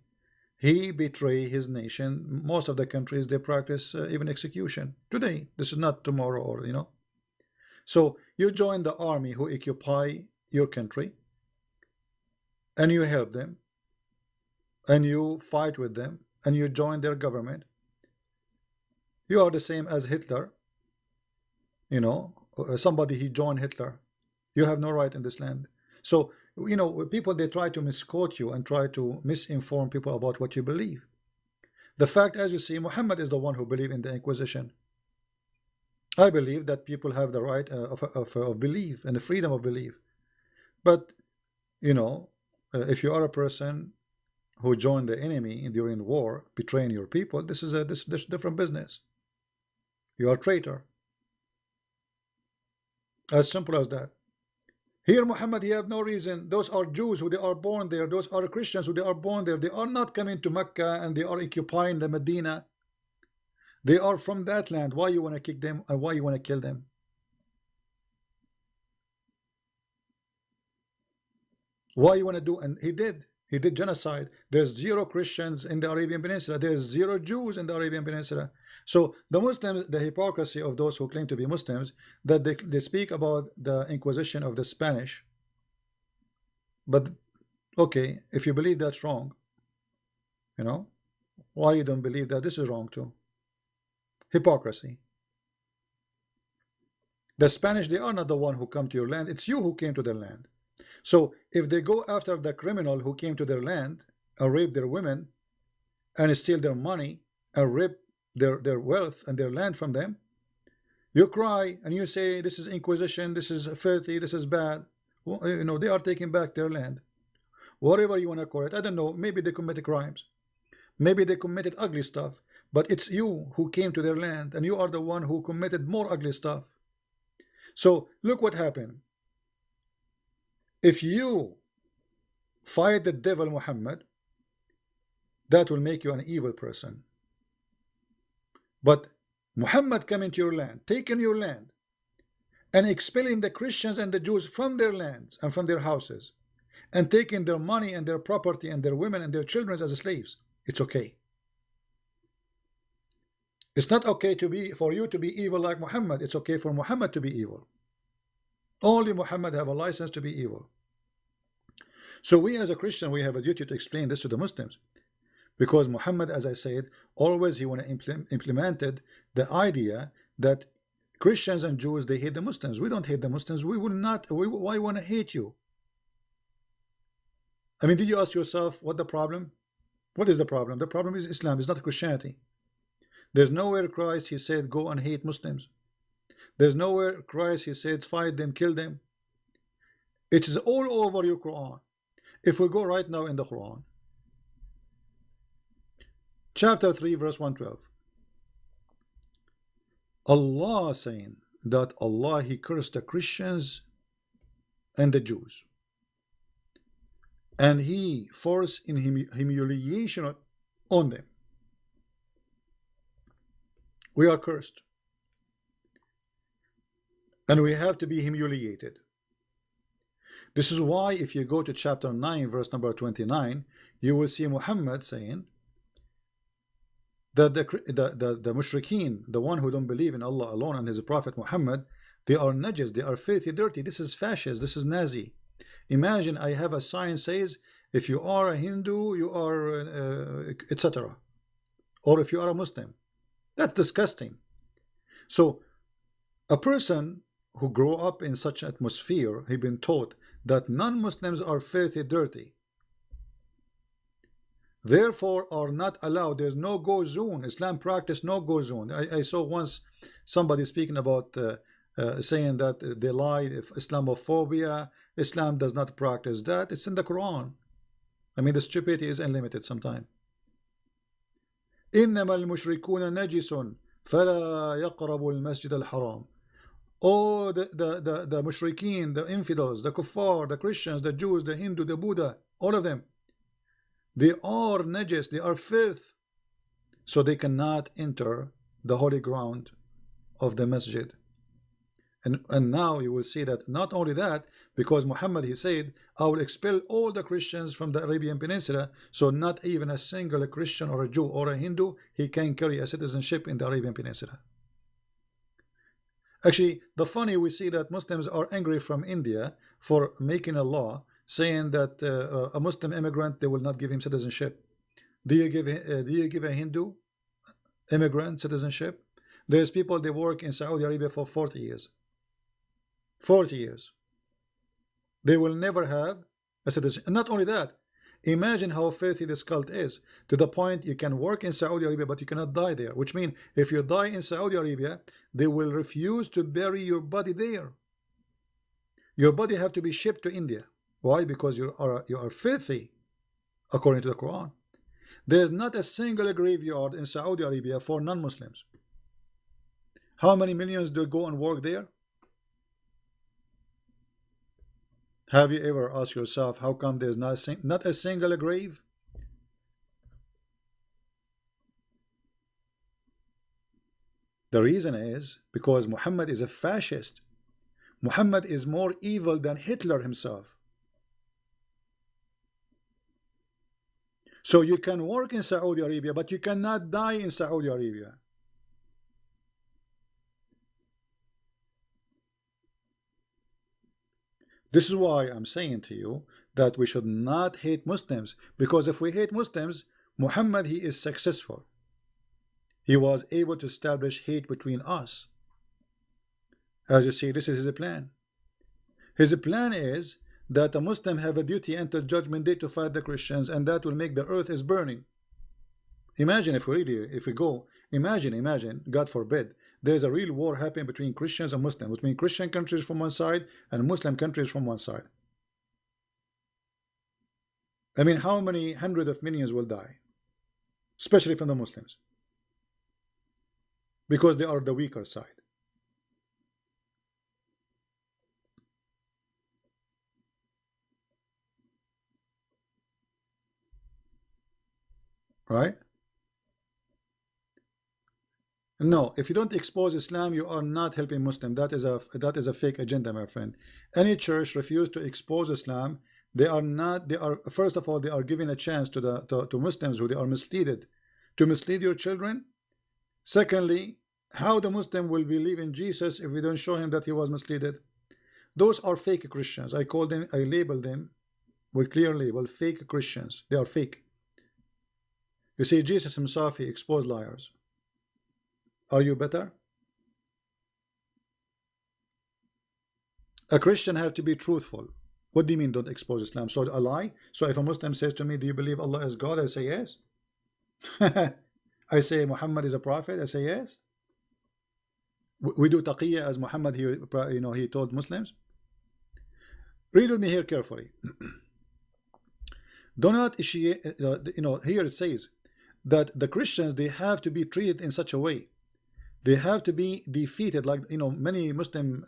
he betray his nation, most of the countries they practice even execution today. This is not tomorrow, or you know. So you join the army who occupy your country, and you help them, and you fight with them, and you join their government. You are the same as Hitler. You know, somebody he joined Hitler. You have no right in this land. So you know, people, they try to misquote you and try to misinform people about what you believe. The fact, as you see, Muhammad is the one who believed in the Inquisition. I believe that people have the right of belief and the freedom of belief. But you know, if you are a person who joined the enemy during war, betraying your people, this is a this different business. You are a traitor. As simple as that. Here Muhammad, he have no reason. Those are Jews who they are born there. Those are Christians who they are born there. They are not coming to Mecca and they are occupying the Medina. They are from that land. Why you want to kick them and why you want to kill them? Why you want to do? And he did genocide. There's 0 Christians in the Arabian Peninsula. There's 0 Jews in the Arabian Peninsula. So the Muslims, the hypocrisy of those who claim to be Muslims, that they speak about the Inquisition of the Spanish. But okay, if you believe that's wrong, you know, why you don't believe that this is wrong too? Hypocrisy. The Spanish, they are not the one who come to your land. It's you who came to their land. So if they go after the criminal who came to their land and rape their women and steal their money and rape their wealth and their land from them, you cry and you say this is Inquisition, this is filthy, this is bad. Well, you know, they are taking back their land. Whatever you want to call it, I don't know, maybe they committed crimes, maybe they committed ugly stuff, but it's you who came to their land and you are the one who committed more ugly stuff. So look what happened. If you fight the devil Muhammad, that will make you an evil person. But Muhammad coming to your land, taking your land, and expelling the Christians and the Jews from their lands and from their houses, and taking their money and their property and their women and their children as slaves, it's okay. It's not okay for you to be evil like Muhammad. It's okay for Muhammad to be evil. Only Muhammad have a license to be evil. So we as a Christian, we have a duty to explain this to the Muslims, because Muhammad, as I said, always he want to implemented the idea that Christians and Jews, they hate the Muslims. We don't hate the Muslims. We will not. Why want to hate you? I mean, did you ask yourself what the problem? What is the problem? The problem is Islam. It's not Christianity. There's nowhere Christ he said go and hate Muslims. There's nowhere Christ he said fight them, kill them. It is all over your Quran. If we go right now in the Quran, chapter 3 verse 112, Allah saying that Allah he cursed the Christians and the Jews, and he forced in humiliation on them. We are cursed and we have to be humiliated. This is why if you go to chapter 9 verse number 29, you will see Muhammad saying that the mushrikeen, the one who don't believe in Allah alone and his prophet Muhammad, they are najis, they are filthy, dirty. This is fascist, this is Nazi. Imagine I have a sign says if you are a Hindu you are etc., or if you are a Muslim. That's disgusting. So A person who grew up in such an atmosphere, he been taught that non-Muslims are filthy, dirty, therefore are not allowed. There's no go zone. Islam practice no go zone. I saw once somebody speaking about saying that they lied, if Islamophobia, Islam does not practice that. It's in the Quran. I mean, the stupidity is unlimited sometimes. إنما المشركون نجس فلا يقربوا المسجد الحرام. Oh, the mushrikeen, the infidels, the kuffar, the Christians, the Jews, the Hindu, the Buddha, all of them, they are najis, they are filth, so they cannot enter the holy ground of the masjid. And now you will see that not only that, because Muhammad, he said, I will expel all the Christians from the Arabian Peninsula, so not even a single Christian or a Jew or a Hindu, he can carry a citizenship in the Arabian Peninsula. Actually, the funny, we see that Muslims are angry from India for making a law saying that a Muslim immigrant, they will not give him citizenship. Do you give a Hindu immigrant citizenship? There's people, they work in Saudi Arabia for 40 years. 40 years. They will never have a citizenship. And not only that, imagine how filthy this cult is, to the point you can work in Saudi Arabia but you cannot die there, which means if you die in Saudi Arabia, they will refuse to bury your body there. Your body have to be shipped to India. Why? Because you are filthy, according to the Quran. There is not a single graveyard in Saudi Arabia for non-Muslims. How many millions do go and work there? Have you ever asked yourself how come there's not a single grave? The reason is because Muhammad is a fascist. Muhammad is more evil than Hitler himself. So you can work in Saudi Arabia, but you cannot die in Saudi Arabia. This is why I'm saying to you that we should not hate Muslims, because if we hate Muslims, Muhammad, he is successful. He was able to establish hate between us. As you see, this is his plan. His plan is that a Muslim have a duty until judgment day to fight the Christians, and that will make the earth is burning. Imagine if we go, imagine, God forbid, there's a real war happening between Christians and Muslims, between Christian countries from one side and Muslim countries from one side. I mean, how many hundreds of millions will die, especially from the Muslims, because they are the weaker side. Right? No, if you don't expose Islam, you are not helping Muslim. That is a fake agenda, my friend. Any church refuse to expose Islam, they are first of all, they are giving a chance to Muslims who they are misleaded, to mislead your children. Secondly, how the Muslim will believe in Jesus if we don't show him that he was misleaded? Those are fake Christians. I label them with clear label, fake Christians. They are fake. You see, Jesus himself, he exposed liars. Are you better? A Christian have to be truthful. What do you mean don't expose Islam? So a lie? So if a Muslim says to me, do you believe Allah is God? I say yes. I say Muhammad is a prophet. I say yes. We do taqiyya as Muhammad here, he told Muslims. Read with me here carefully. Do not here it says that the Christians, they have to be treated in such a way. They have to be defeated, like many Muslim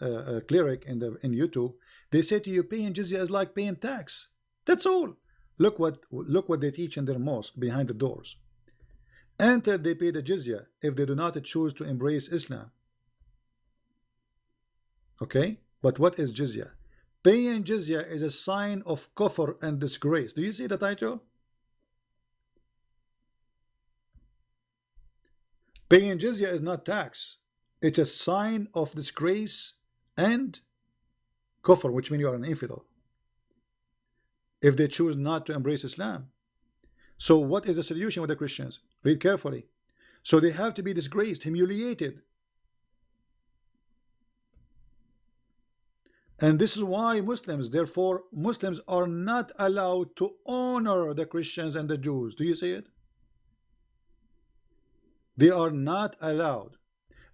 cleric in YouTube. They say to you, paying jizya is like paying tax. That's all. Look what they teach in their mosque behind the doors. Enter, they pay the jizya if they do not choose to embrace Islam. Okay, but what is jizya? Paying jizya is a sign of kufr and disgrace. Do you see the title? Paying jizya is not tax. It's a sign of disgrace and kufr, which means you are an infidel, if they choose not to embrace Islam. So what is the solution with the Christians? Read carefully. So they have to be disgraced, humiliated. And this is why Muslims, therefore, Muslims are not allowed to honor the Christians and the Jews. Do you see it? They are not allowed.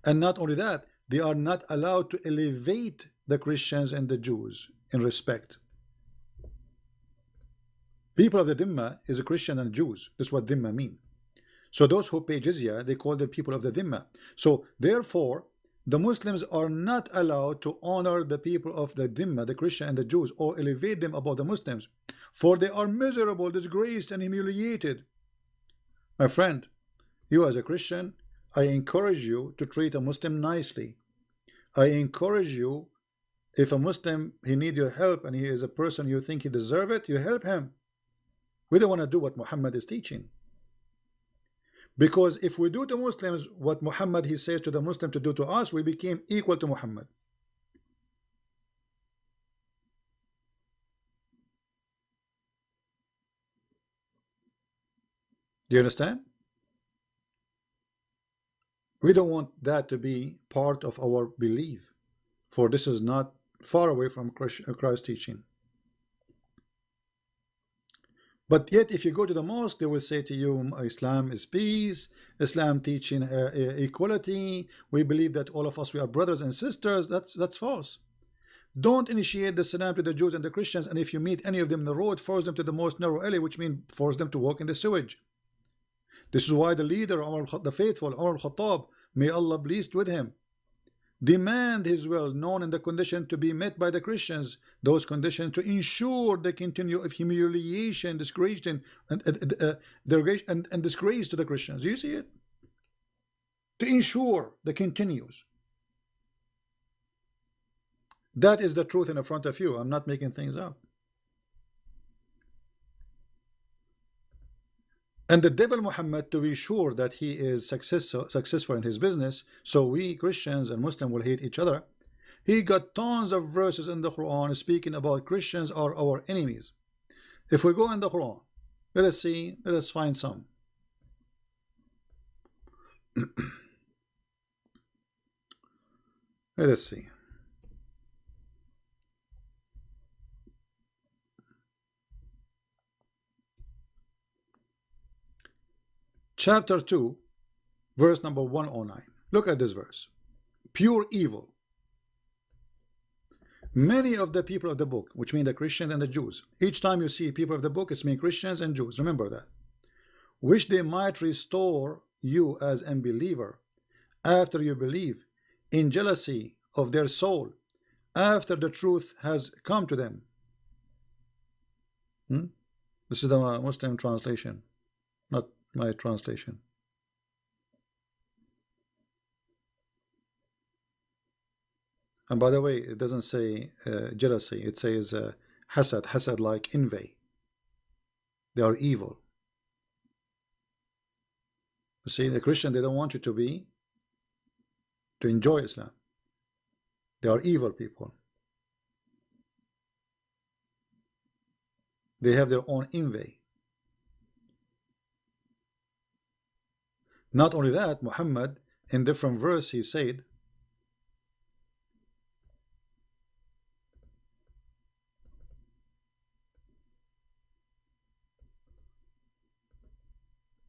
And not only that, they are not allowed to elevate the Christians and the Jews in respect. People of the Dhimma is a Christian and Jews. That's what Dhimma mean. So those who pay jizya, they call the people of the Dhimma. So therefore, the Muslims are not allowed to honor the people of the Dhimma, the Christian and the Jews, or elevate them above the Muslims, for they are miserable, disgraced, and humiliated. My friend, you as a Christian, I encourage you to treat a Muslim nicely. I encourage you, if a Muslim, he needs your help and he is a person you think he deserves it, you help him. We don't want to do what Muhammad is teaching. Because if we do to Muslims what Muhammad he says to the Muslim to do to us, we became equal to Muhammad. Do you understand? We don't want that to be part of our belief, for this is not far away from Christ's teaching. But yet, if you go to the mosque, they will say to you, Islam is peace, Islam teaching equality. We believe that all of us, we are brothers and sisters. That's false. Don't initiate the salam to the Jews and the Christians, and if you meet any of them in the road, force them to the most narrow alley, which means force them to walk in the sewage. This is why the leader, the faithful, Umar al-Khattab, may Allah pleased with him, demand his will, known in the condition to be met by the Christians, those conditions to ensure the continue of humiliation, disgrace, and disgrace to the Christians. Do you see it? To ensure the continues. That is the truth in the front of you. I'm not making things up. And the devil Muhammad, to be sure that he is successful in his business, so we Christians and Muslims will hate each other, he got tons of verses in the Quran speaking about Christians are our enemies. If we go in the Quran, let us see, let us find some. Let us see. Chapter 2, verse number 109. Look at this verse. Pure evil. Many of the people of the book, which mean the Christians and the Jews, each time you see people of the book, it's mean Christians and Jews. Remember that. Wish they might restore you as unbeliever after you believe, in jealousy of their soul, after the truth has come to them. This is the Muslim translation, not my translation. And by the way, it doesn't say jealousy, it says hasad, like envy. They are evil. You see, the Christian, they don't want you to enjoy Islam. They are evil people. They have their own envy. Not only that, Muhammad, in different verse, he said,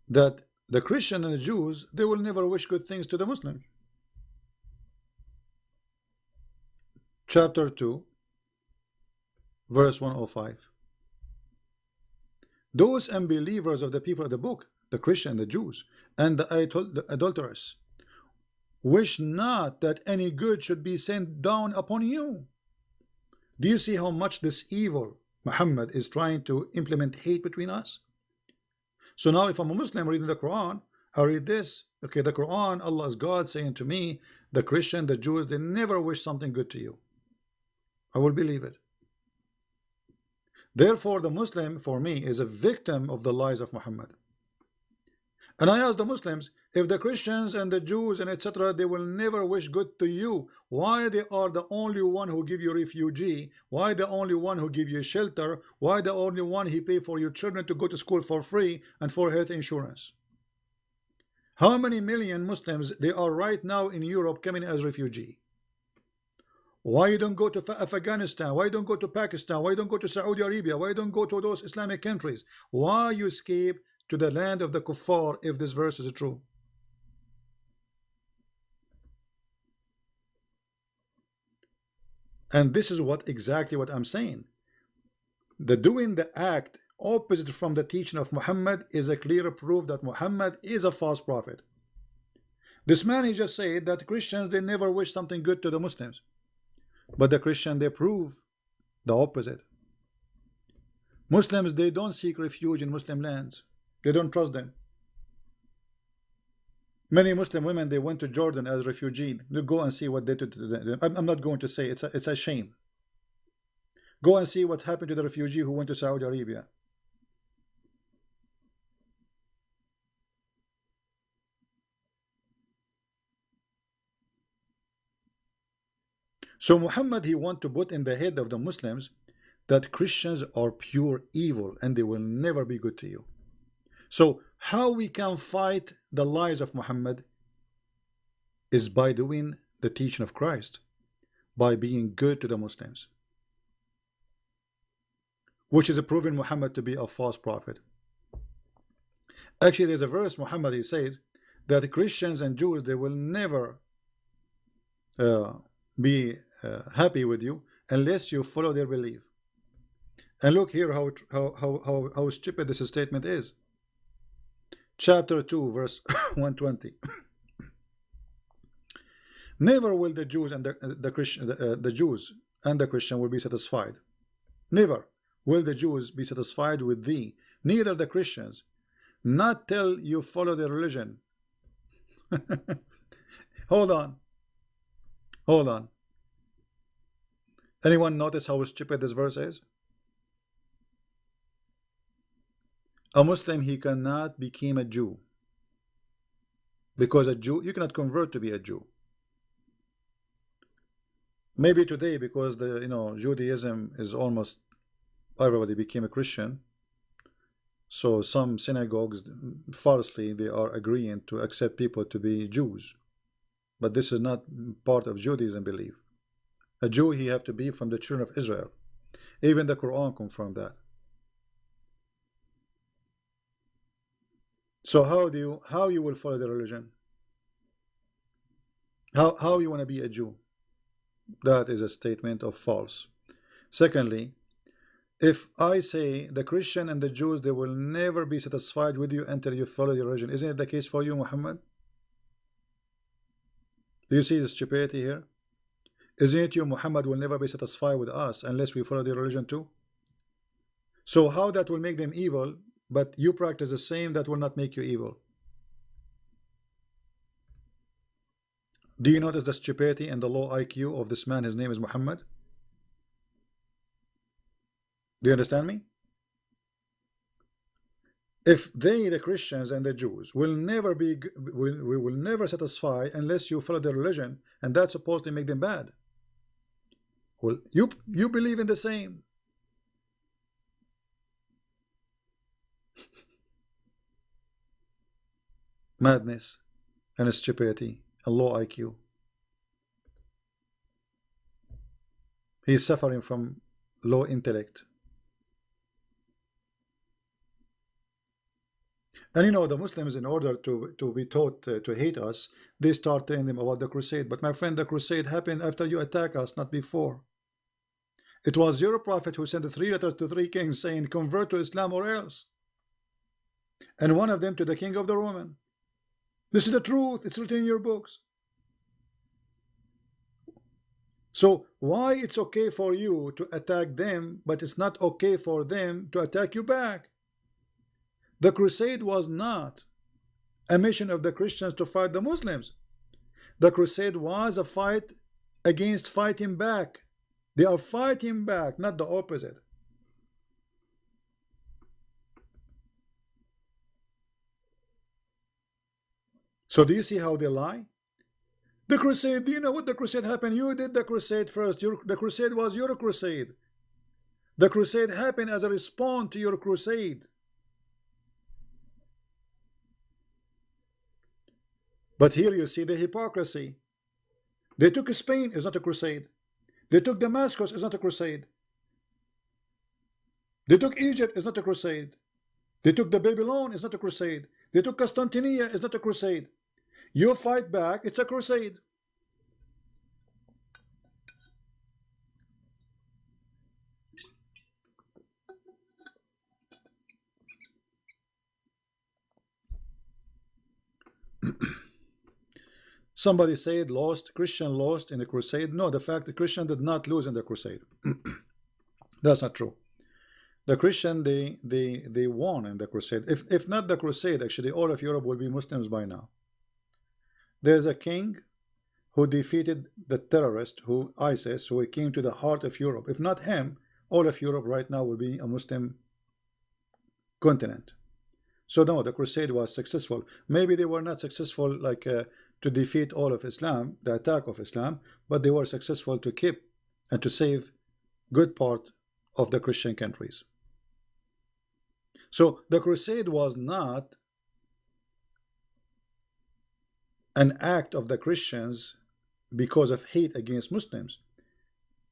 that the Christian and the Jews, they will never wish good things to the Muslims. Chapter 2, verse 105. Those unbelievers of the people of the book, the Christian and the Jews, and the adulterers, wish not that any good should be sent down upon you. Do you see how much this evil Muhammad is trying to implement hate between us? So now if I'm a Muslim reading the Quran, I read this, okay, the Quran, Allah is God saying to me, the Christian, the Jews, they never wish something good to you. I will believe it. Therefore, the Muslim, for me, is a victim of the lies of Muhammad. And I ask the Muslims, if the Christians and the Jews and etc., they will never wish good to you, why they are the only one who give you refugee? Why the only one who give you shelter? Why the only one he pay for your children to go to school for free and for health insurance? How many million Muslims they are right now in Europe coming as refugee? Why you don't go to Afghanistan? Why you don't go to Pakistan? Why you don't go to Saudi Arabia? Why you don't go to those Islamic countries? Why you escape to the land of the kuffar if this verse is true? And this is what exactly what I'm saying. The doing the act opposite from the teaching of Muhammad is a clear proof that Muhammad is a false prophet. This man, he just said that Christians, they never wish something good to the Muslims, but the Christian, they prove the opposite. Muslims, they don't seek refuge in Muslim lands. They don't trust them. Many Muslim women, they went to Jordan as refugees. You go and see what they did to them. I'm not going to say it's a shame. Go and see what happened to the refugee who went to Saudi Arabia. So Muhammad, he want to put in the head of the Muslims that Christians are pure evil and they will never be good to you. So how we can fight the lies of Muhammad is by doing the teaching of Christ, by being good to the Muslims, which is proving Muhammad to be a false prophet. Actually, there's a verse Muhammad, he says that Christians and Jews, they will never be happy with you unless you follow their belief. And look here how stupid this statement is. Chapter 2 verse 120. Never will the Jews and the Christian, the Jews and the Christian will be satisfied. Never will the Jews be satisfied with thee, neither the Christians, not till you follow their religion. Hold on. Hold on. Anyone notice how stupid this verse is? A Muslim, he cannot become a Jew, because a Jew, you cannot convert to be a Jew. Maybe today, because the Judaism is almost everybody became a Christian, so some synagogues falsely they are agreeing to accept people to be Jews, but this is not part of Judaism belief. A Jew, he have to be from the children of Israel. Even the Quran confirmed that. So how you will follow the religion? How you want to be a Jew? That is a statement of false. Secondly, if I say the Christian and the Jews, they will never be satisfied with you until you follow your religion, isn't it the case for you, Muhammad? Do you see the stupidity here? Isn't it you, Muhammad, will never be satisfied with us unless we follow their religion too? So how that will make them evil, but you practice the same, that will not make you evil? Do you notice the stupidity and the low IQ of this man? His name is Muhammad. Do you understand me? If they, the Christians and the Jews, will never be, we will never satisfy unless you follow their religion, and that's supposed to make them bad. Well, you believe in the same. Madness and stupidity and low IQ. He's suffering from low intellect. And the Muslims, in order to be taught to hate us, they start telling them about the crusade. But my friend, the crusade happened after you attack us, not before. It was your prophet who sent 3 letters to 3 kings saying, convert to Islam or else. And one of them to the king of the Roman. This is the truth. It's written in your books. So why it's okay for you to attack them, but it's not okay for them to attack you back? The crusade was not a mission of the Christians to fight the Muslims. The crusade was a fight against fighting back. They are fighting back, not the opposite. So do you see how they lie? The crusade, do you know what the crusade happened? You did the crusade first. The crusade was your crusade. The crusade happened as a response to your crusade. But here you see the hypocrisy. They took Spain. It's not a crusade. They took Damascus, it's not a crusade. They took Egypt, it's not a crusade. They took the Babylon, it's not a crusade. They took Constantinople, it's not a crusade. You fight back, it's a crusade. Somebody said Christian lost in the crusade. No, the fact the Christian did not lose in the crusade. That's not true. The Christian they won in the crusade. If not the crusade, actually all of Europe will be Muslims by now. There's a king who defeated the terrorist, who ISIS, who came to the heart of Europe. If not him, all of Europe right now will be a Muslim continent. So no, the crusade was successful. Maybe they were not successful like to defeat all of Islam, the attack of Islam, but they were successful to keep and to save good part of the Christian countries. So the crusade was not an act of the Christians because of hate against Muslims.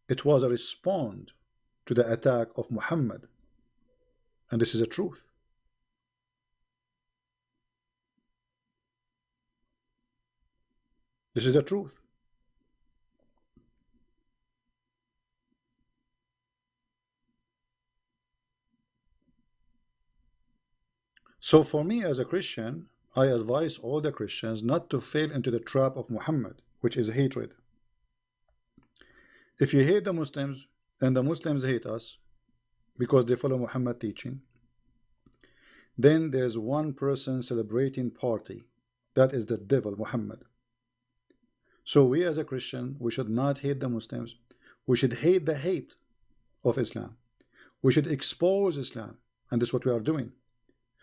It was a response to the attack of Muhammad, and this is the truth. This is the truth. So for me as a Christian, I advise all the Christians not to fall into the trap of Muhammad, which is hatred. If you hate the Muslims and the Muslims hate us because they follow Muhammad teaching, then there's one person celebrating party. That is the devil, Muhammad. So we as a Christian, we should not hate the Muslims. We should hate the hate of Islam. We should expose Islam, and this is what we are doing.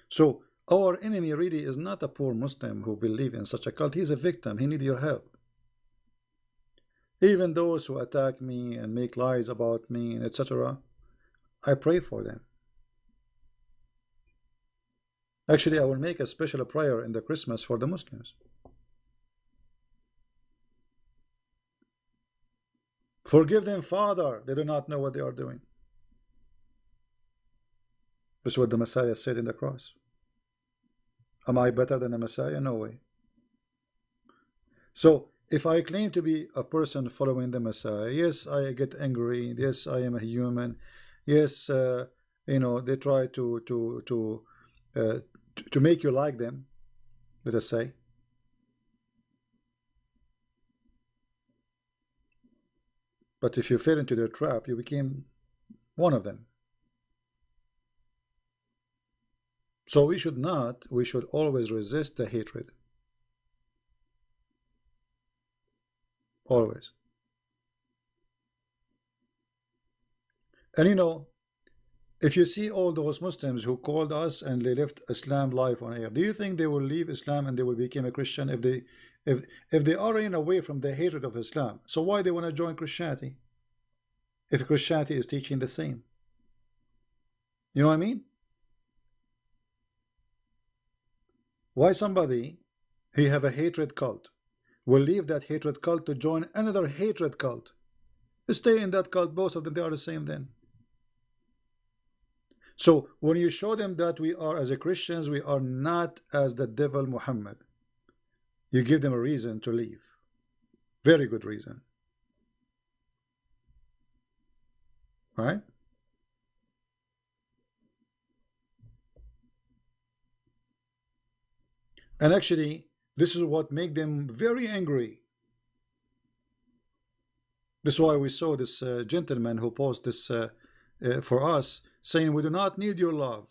So our enemy really is not a poor Muslim who believes in such a cult. He's a victim. He needs your help. Even those who attack me and make lies about me, etc., I pray for them. Actually, I will make a special prayer in the Christmas for the Muslims. Forgive them, Father. They do not know what they are doing. This is what the Messiah said in the cross. Am I better than the Messiah? No way. So if I claim to be a person following the Messiah, yes, I get angry. Yes, I am a human. Yes, you know, they try to make you like them, let us say. But if you fell into their trap, you became one of them. So we should always resist the hatred. Always. And you know, if you see all those Muslims who called us and they left Islam live on air, do you think they will leave Islam and they will become a Christian if they are running away from the hatred of Islam? So why they want to join Christianity if Christianity is teaching the same? You know what I mean? Why somebody who have a hatred cult will leave that hatred cult to join another hatred cult? Stay in that cult, both of them, they are the same then. So when you show them that we are as a Christians, we are not as the devil Muhammad, you give them a reason to leave. Very good reason. Right? And actually, this is what makes them very angry. This is why we saw this gentleman who posted this for us, saying, "We do not need your love."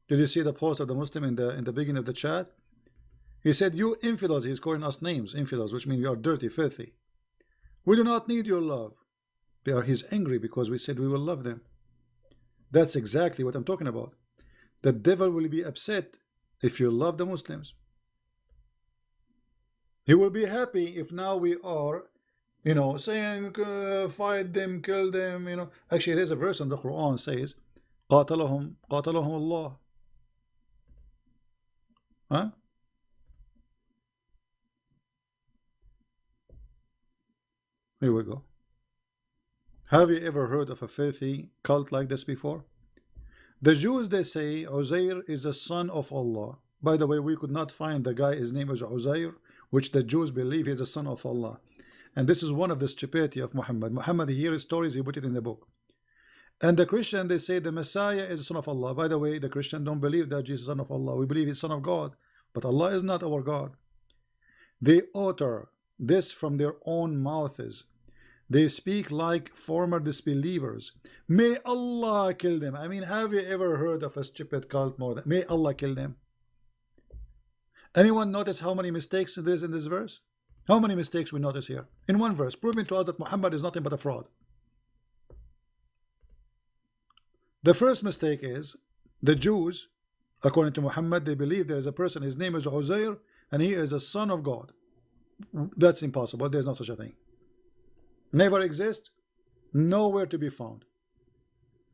Did you see the post of the Muslim in the beginning of the chat? He said, "You infidels," he's calling us names, infidels, which means we are dirty, filthy. "We do not need your love." He's angry because we said we will love them. That's exactly what I'm talking about. The devil will be upset if you love the Muslims. He will be happy if now we are, you know, saying fight them, kill them, you know. Actually, there's a verse in the Quran says, قاتلهم Allah. Huh? Here we go. Have you ever heard of a filthy cult like this before? The Jews, they say Uzair is a son of Allah. By the way, we could not find the guy, his name is Uzair, which the Jews believe is a son of Allah. And this is one of the stupidity of Muhammad. Muhammad, he hears stories, he put it in the book. And the Christian, they say the Messiah is the son of Allah. By the way, the Christian don't believe that Jesus is son of Allah. We believe he's son of God. But Allah is not our God. They utter this from their own mouths. They speak like former disbelievers. May Allah kill them. I mean, have you ever heard of a stupid cult more than may Allah kill them? Anyone notice how many mistakes there is in this verse? How many mistakes we notice here? In one verse, proving to us that Muhammad is nothing but a fraud. The first mistake is the Jews, according to Muhammad, they believe there is a person, his name is Uzair, and he is a son of God. That's impossible. There's no such a thing. Never exist, nowhere to be found.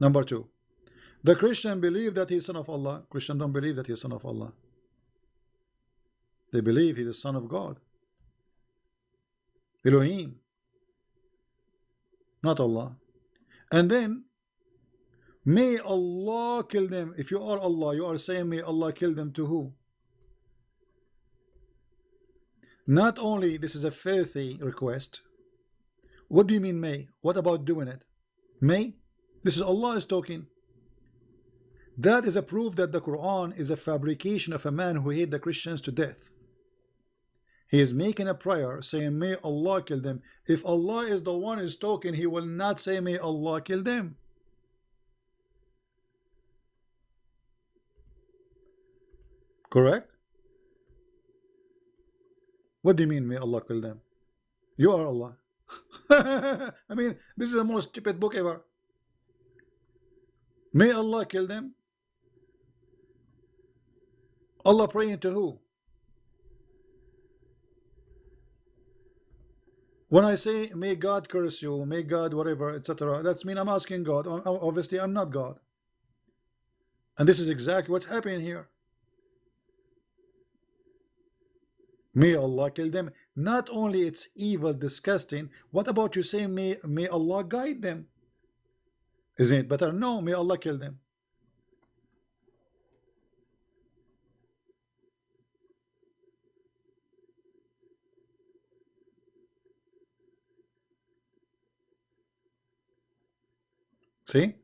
Number two, the Christian believe that he is son of Allah. Christian don't believe that he is son of Allah. They believe he is son of God. Elohim, not Allah. And then may Allah kill them. If you are Allah, you are saying may Allah kill them to who? Not only this is a filthy request. What do you mean may? What about doing it? May? This is Allah is talking. That is a proof that the Quran is a fabrication of a man who hated the Christians to death. He is making a prayer saying may Allah kill them. If Allah is the one who is talking, he will not say may Allah kill them. Correct? What do you mean may Allah kill them? You are Allah. I mean, this is the most stupid book ever. May Allah kill them. Allah praying to who? When I say may God curse you, may God whatever, etc., that's mean I'm asking God. Obviously I'm not God. And this is exactly what's happening here. May Allah kill them. Not only it's evil, disgusting, what about you saying may Allah guide them? Isn't it better? No, may Allah kill them. See?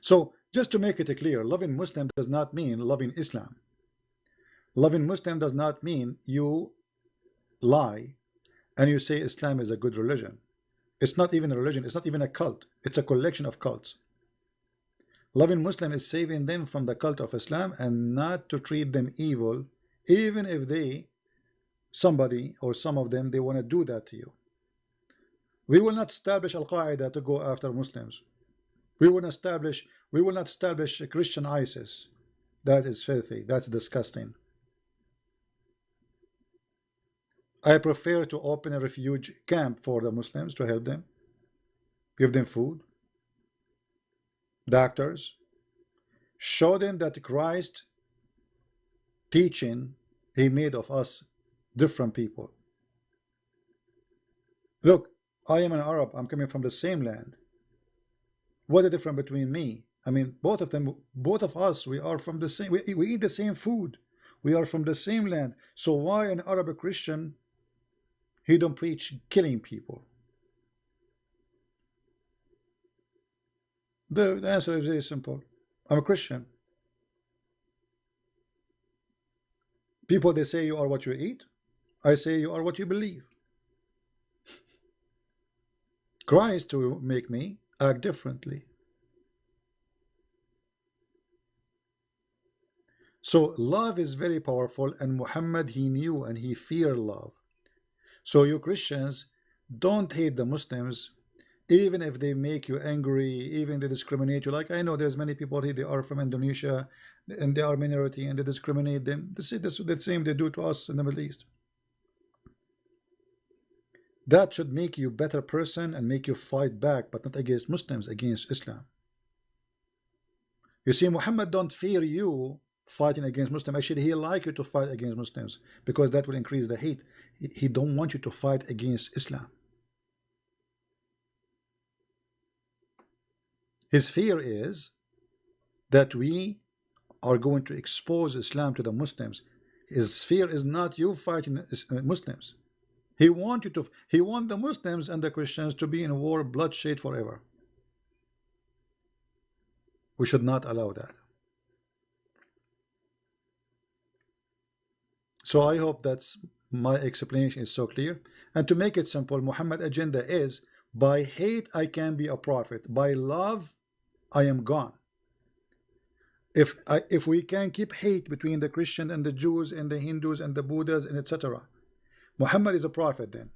So just to make it clear, loving Muslim does not mean loving Islam. Loving Muslim does not mean you lie and you say Islam is a good religion. It's not even a religion. It's not even a cult. It's a collection of cults. Loving Muslim is saving them from the cult of Islam and not to treat them evil, even if somebody or some of them, they want to do that to you. We will not establish Al-Qaeda to go after Muslims. We will not establish Christian ISIS. That is filthy. That's disgusting. I prefer to open a refuge camp for the Muslims to help them, give them food, doctors, show them that Christ teaching, he made of us different people. Look, I am an Arab, I'm coming from the same land. What is the difference between me? I mean, both of us, we are from the same, we eat the same food. We are from the same land. So why an Arab Christian, he don't preach killing people? The answer is very simple. I'm a Christian. People, they say you are what you eat. I say you are what you believe. Christ will make me act differently. So love is very powerful, and Muhammad, he knew and he feared love. So you Christians, don't hate the Muslims, even if they make you angry, even they discriminate you. Like I know there's many people here, they are from Indonesia and they are minority and they discriminate them. This is the same they do to us in the Middle East. That should make you a better person and make you fight back, but not against Muslims, against Islam. You see, Muhammad don't fear you fighting against Muslims. Actually, he like you to fight against Muslims because that will increase the hate. He don't want you to fight against Islam. His fear is that we are going to expose Islam to the Muslims. His fear is not you fighting Muslims. He want the Muslims and the Christians to be in war, bloodshed forever. We should not allow that. So I hope that's my explanation is so clear. And to make it simple, Muhammad's agenda is, by hate I can be a prophet, by love I am gone. If we can keep hate between the Christian and the Jews and the Hindus and the Buddhas and etc., Muhammad is a prophet then.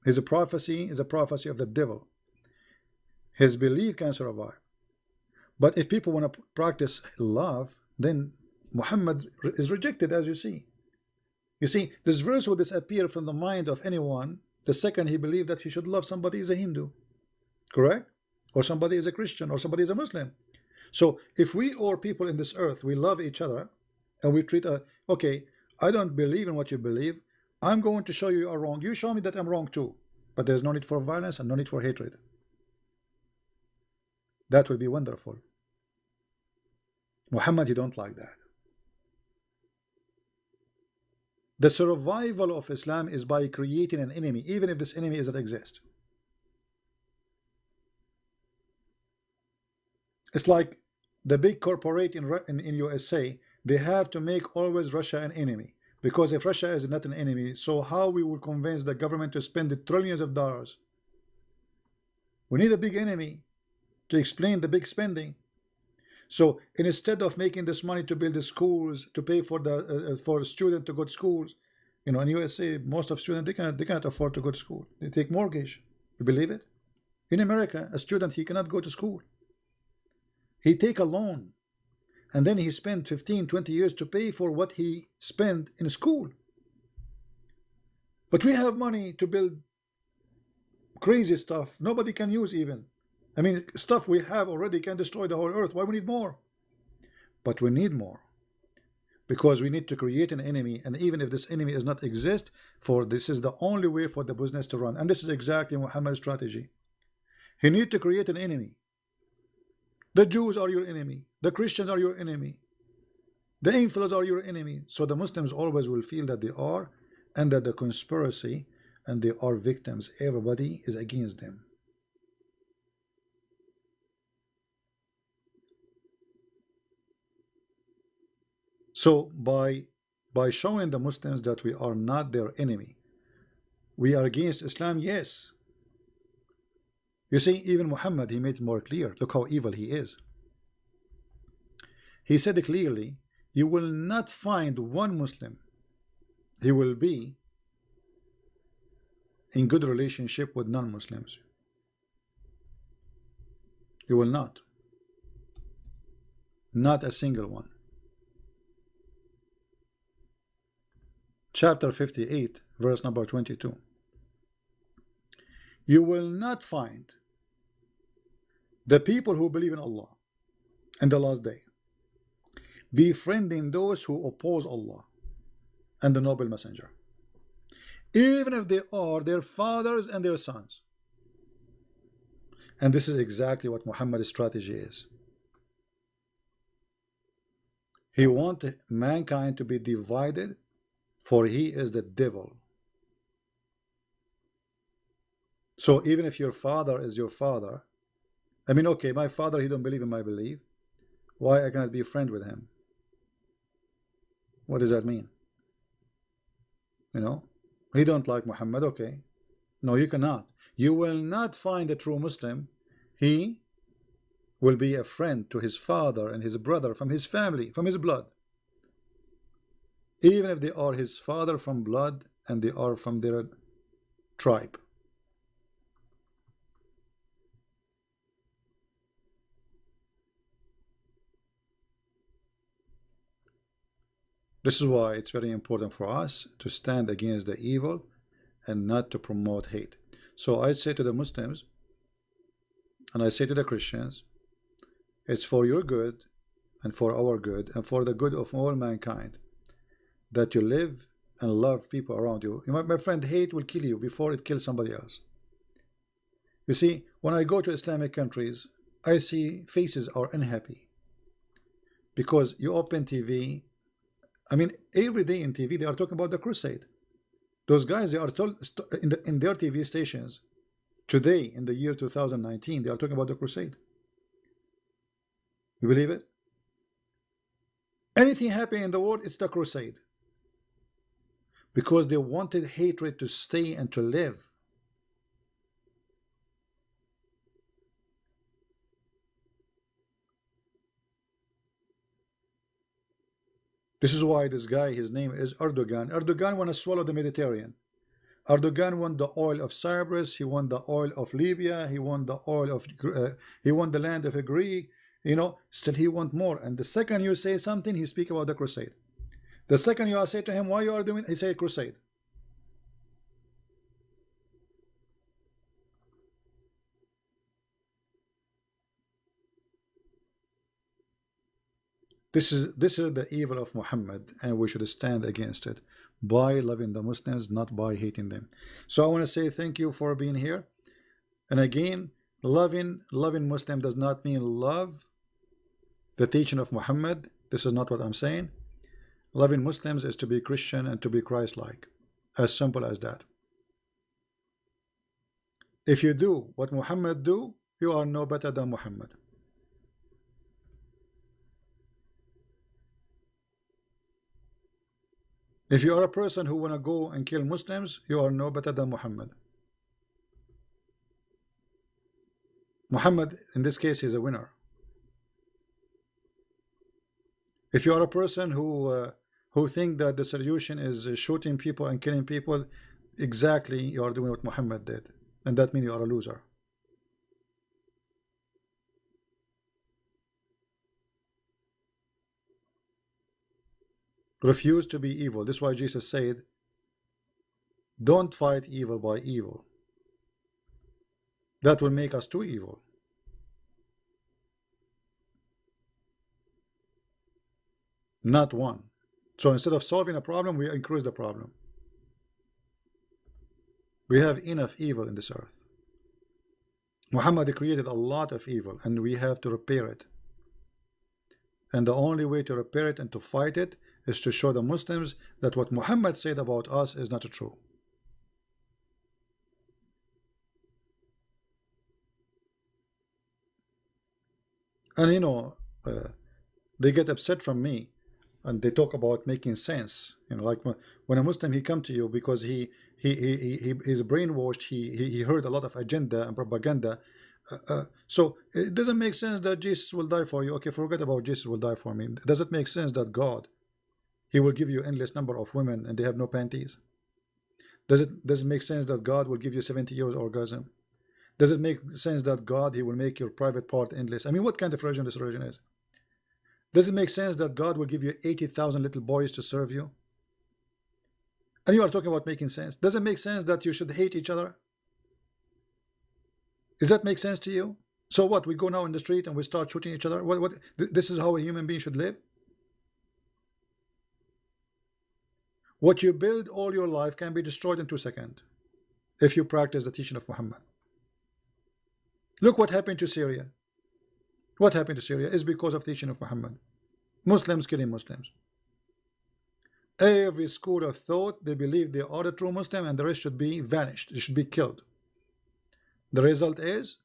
His prophecy is a prophecy of the devil. His belief can survive. But if people want to practice love, then Muhammad is rejected, as you see. You see, this verse will disappear from the mind of anyone the second he believed that he should love somebody is a Hindu. Correct? Or somebody is a Christian, or somebody is a Muslim. So if we or people in this earth, we love each other, and we treat okay, I don't believe in what you believe, I'm going to show you are wrong, you show me that I'm wrong too, but there's no need for violence and no need for hatred. That will be wonderful. Muhammad, you don't like that. The survival of Islam is by creating an enemy, even if this enemy doesn't exist. It's like the big corporate in USA, they have to make always Russia an enemy. Because if Russia is not an enemy, so how we will convince the government to spend trillions of dollars? We need a big enemy to explain the big spending. So instead of making this money to build the schools, to pay for the for students to go to schools, you know, in USA, most of students they cannot afford to go to school. They take mortgage. You believe it? In America, a student, he cannot go to school. He take a loan, and then he spent 15-20 years to pay for what he spent in school. But we have money to build crazy stuff nobody can use even. I mean, stuff we have already can destroy the whole earth. Why we need more? But we need more because we need to create an enemy, and even if this enemy does not exist, for this is the only way for the business to run. And this is exactly Muhammad's strategy. He needs to create an enemy. The Jews are your enemy. The Christians are your enemy. The infidels are your enemy. So the Muslims always will feel that they are under the conspiracy and they are victims. Everybody is against them. So by showing the Muslims that we are not their enemy, we are against Islam, yes. You see, even Muhammad, he made it more clear. Look how evil he is. He said clearly, you will not find one Muslim, he will be in good relationship with non-Muslims. You will not. Not a single one. Chapter 58, verse number 22. You will not find the people who believe in Allah and the last day befriending those who oppose Allah and the noble messenger, even if they are their fathers and their sons. And this is exactly what Muhammad's strategy is. He wanted mankind to be divided, for he is the devil. So even if your father is your father, I mean, okay, my father, he don't believe in my belief, why I cannot be a friend with him? What does that mean? You know, he don't like Muhammad, okay. No, you cannot. You will not find a true Muslim. He will be a friend to his father and his brother from his family, from his blood. Even if they are his father from blood and they are from their tribe. This is why it's very important for us to stand against the evil and not to promote hate. So I say to the Muslims, and I say to the Christians, it's for your good and for our good and for the good of all mankind that you live and love people around you. My friend, hate will kill you before it kills somebody else. You see, when I go to Islamic countries, I see faces are unhappy because you open TV. I mean, every day in TV they are talking about the crusade. Those guys, they are told in their TV stations today in the year 2019, they are talking about the crusade. You believe it? Anything happening in the world, it's the crusade. Because they wanted hatred to stay and to live. This is why this guy, his name is Erdogan. Erdogan want to swallow the Mediterranean. Erdogan won the oil of Cyprus. He won the oil of Libya. He won the oil of he won the land of Greece. You know, still he want more. And the second you say something, he speak about the crusade. The second you say to him, why you are doing, he say crusade. This is the evil of Muhammad, and we should stand against it by loving the Muslims, not by hating them. So I want to say thank you for being here. And again, loving Muslim does not mean love the teaching of Muhammad. This is not what I'm saying. Loving Muslims is to be Christian and to be Christ-like. As simple as that. If you do what Muhammad do, you are no better than Muhammad. If you are a person who want to go and kill Muslims, you are no better than Muhammad. Muhammad, in this case, is a winner. If you are a person who think that the solution is shooting people and killing people, exactly you are doing what Muhammad did, and that means you are a loser. Refuse to be evil. This is why Jesus said, don't fight evil by evil. That will make us too evil. Not one. So instead of solving a problem, we increase the problem. We have enough evil in this earth. Muhammad created a lot of evil, and we have to repair it. And the only way to repair it and to fight it is to show the Muslims that what Muhammad said about us is not true. And you know, they get upset from me, and they talk about making sense. You know, like when a Muslim he come to you because he is brainwashed. He heard a lot of agenda and propaganda. So it doesn't make sense that Jesus will die for you. Okay, forget about Jesus will die for me. Does it make sense that God, he will give you endless number of women and they have no panties? Does it make sense that God will give you 70 years orgasm? Does it make sense that God, he will make your private part endless? I mean, what kind of religion this religion is? Does it make sense that God will give you 80,000 little boys to serve you? And you are talking about making sense. Does it make sense that you should hate each other? Does that make sense to you? So what? We go now in the street and we start shooting each other? What? This is how a human being should live? What you build all your life can be destroyed in 2 seconds if you practice the teaching of Muhammad. Look what happened to Syria. What happened to Syria is because of teaching of Muhammad. Muslims killing Muslims. Every school of thought, they believe they are the true Muslim and the rest should be vanished. They should be killed. The result is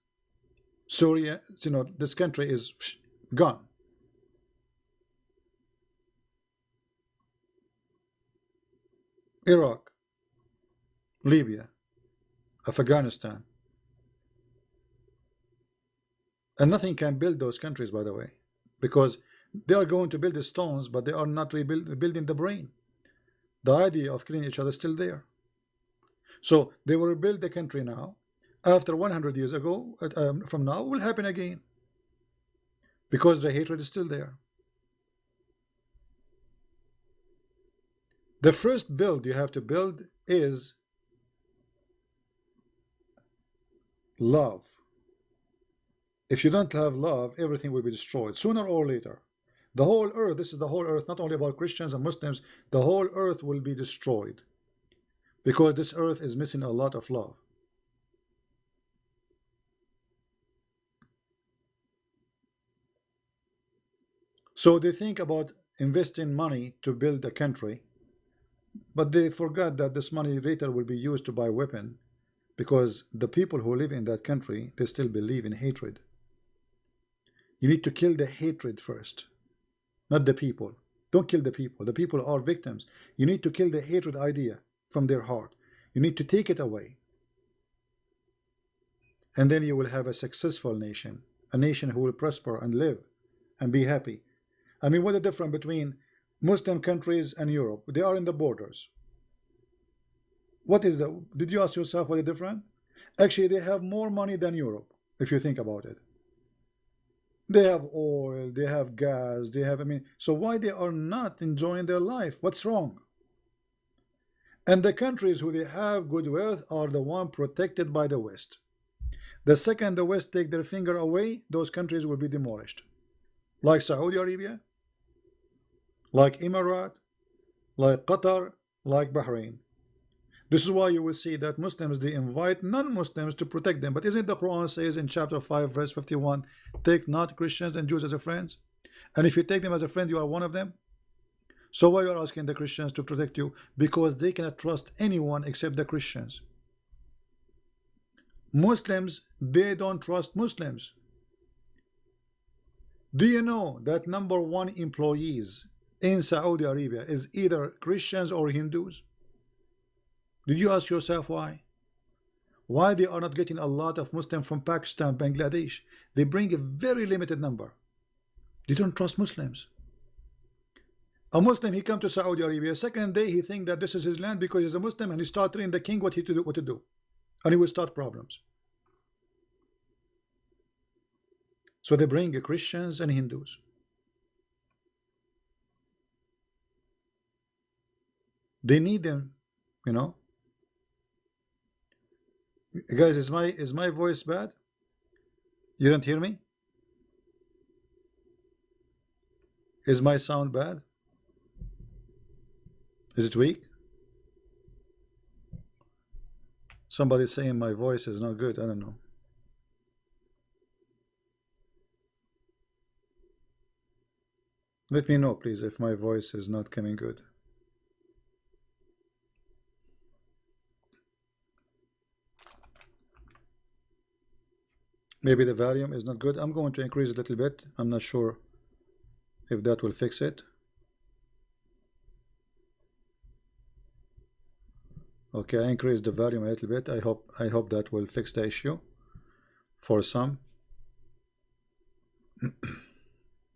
Syria, you know, this country is gone. Iraq, Libya, Afghanistan. And nothing can build those countries, by the way, because they are going to build the stones, but they are not building the brain. The idea of killing each other is still there. So they will rebuild the country now. After 100 years ago, from now, will happen again, because the hatred is still there. The first build you have to build is love. If you don't have love, everything will be destroyed sooner or later. The whole earth, this is the whole earth, not only about Christians and Muslims, the whole earth will be destroyed because this earth is missing a lot of love. So they think about investing money to build a country, but they forgot that this money later will be used to buy weapon, because the people who live in that country, they still believe in hatred. You need to kill the hatred first, not the people. Don't kill the people. The people are victims. You need to kill the hatred idea from their heart. You need to take it away. And then you will have a successful nation, a nation who will prosper and live and be happy. I mean, what is the difference between Muslim countries and Europe? They are in the borders. What is the, did you ask yourself what is different? Actually, they have more money than Europe, if you think about it. They have oil, they have gas, they have, I mean, so why they are not enjoying their life? What's wrong? And the countries who they have good wealth are the one protected by the West. The second the West take their finger away, those countries will be demolished. Like Saudi Arabia, like Emirat, like Qatar, like Bahrain. This is why you will see that Muslims, they invite non-Muslims to protect them. But isn't the Quran says in chapter 5 verse 51, take not Christians and Jews as a friends? And if you take them as a friend, you are one of them. So why you are asking the Christians to protect you? Because they cannot trust anyone except the Christians. Muslims, they don't trust Muslims. Do you know that #1 employees in Saudi Arabia is either Christians or Hindus? Did you ask yourself why? Why they are not getting a lot of Muslims from Pakistan, Bangladesh? They bring a very limited number. They don't trust Muslims. A Muslim, he come to Saudi Arabia, second day he think that this is his land because he's a Muslim, and he start telling the king what to do, and he will start problems. So they bring Christians and Hindus. They need them, you know. Guys, is my voice bad? You don't hear me? Is my sound bad? Is it weak? Somebody's saying my voice is not good. I don't know. Let me know, please, if my voice is not coming good. Maybe the volume is not good. I'm going to increase it a little bit. I'm not sure if that will fix it. Okay, I increased the volume a little bit. I hope that will fix the issue for some.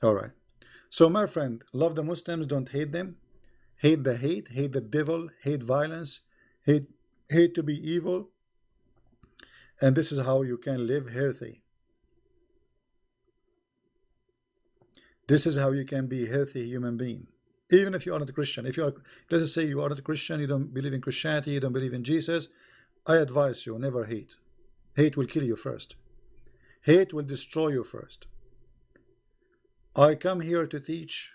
All right. So my friend, love the Muslims, don't hate them. Hate the hate, hate the devil, hate violence, hate to be evil. And this is how you can live healthy. This is how you can be a healthy human being. Even if you are not a Christian. If you are, let's say you are not a Christian, you don't believe in Christianity, you don't believe in Jesus, I advise you, never hate. Hate will kill you first. Hate will destroy you first. I come here to teach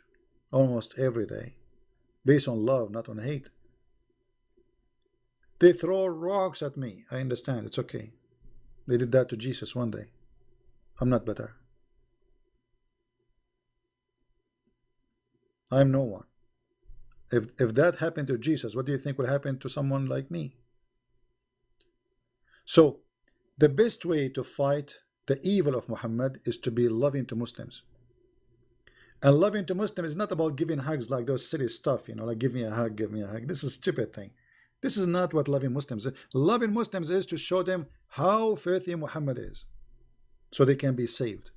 almost every day based on love, not on hate. They throw rocks at me. I understand. It's okay. They did that to Jesus one day. I'm not better. I'm no one. If that happened to Jesus, what do you think will happen to someone like me? So the best way to fight the evil of Muhammad is to be loving to Muslims. And loving to Muslims is not about giving hugs like those silly stuff, you know, like give me a hug, give me a hug. This is a stupid thing. This is not what loving Muslims is. Loving Muslims is to show them how filthy Muhammad is, so they can be saved.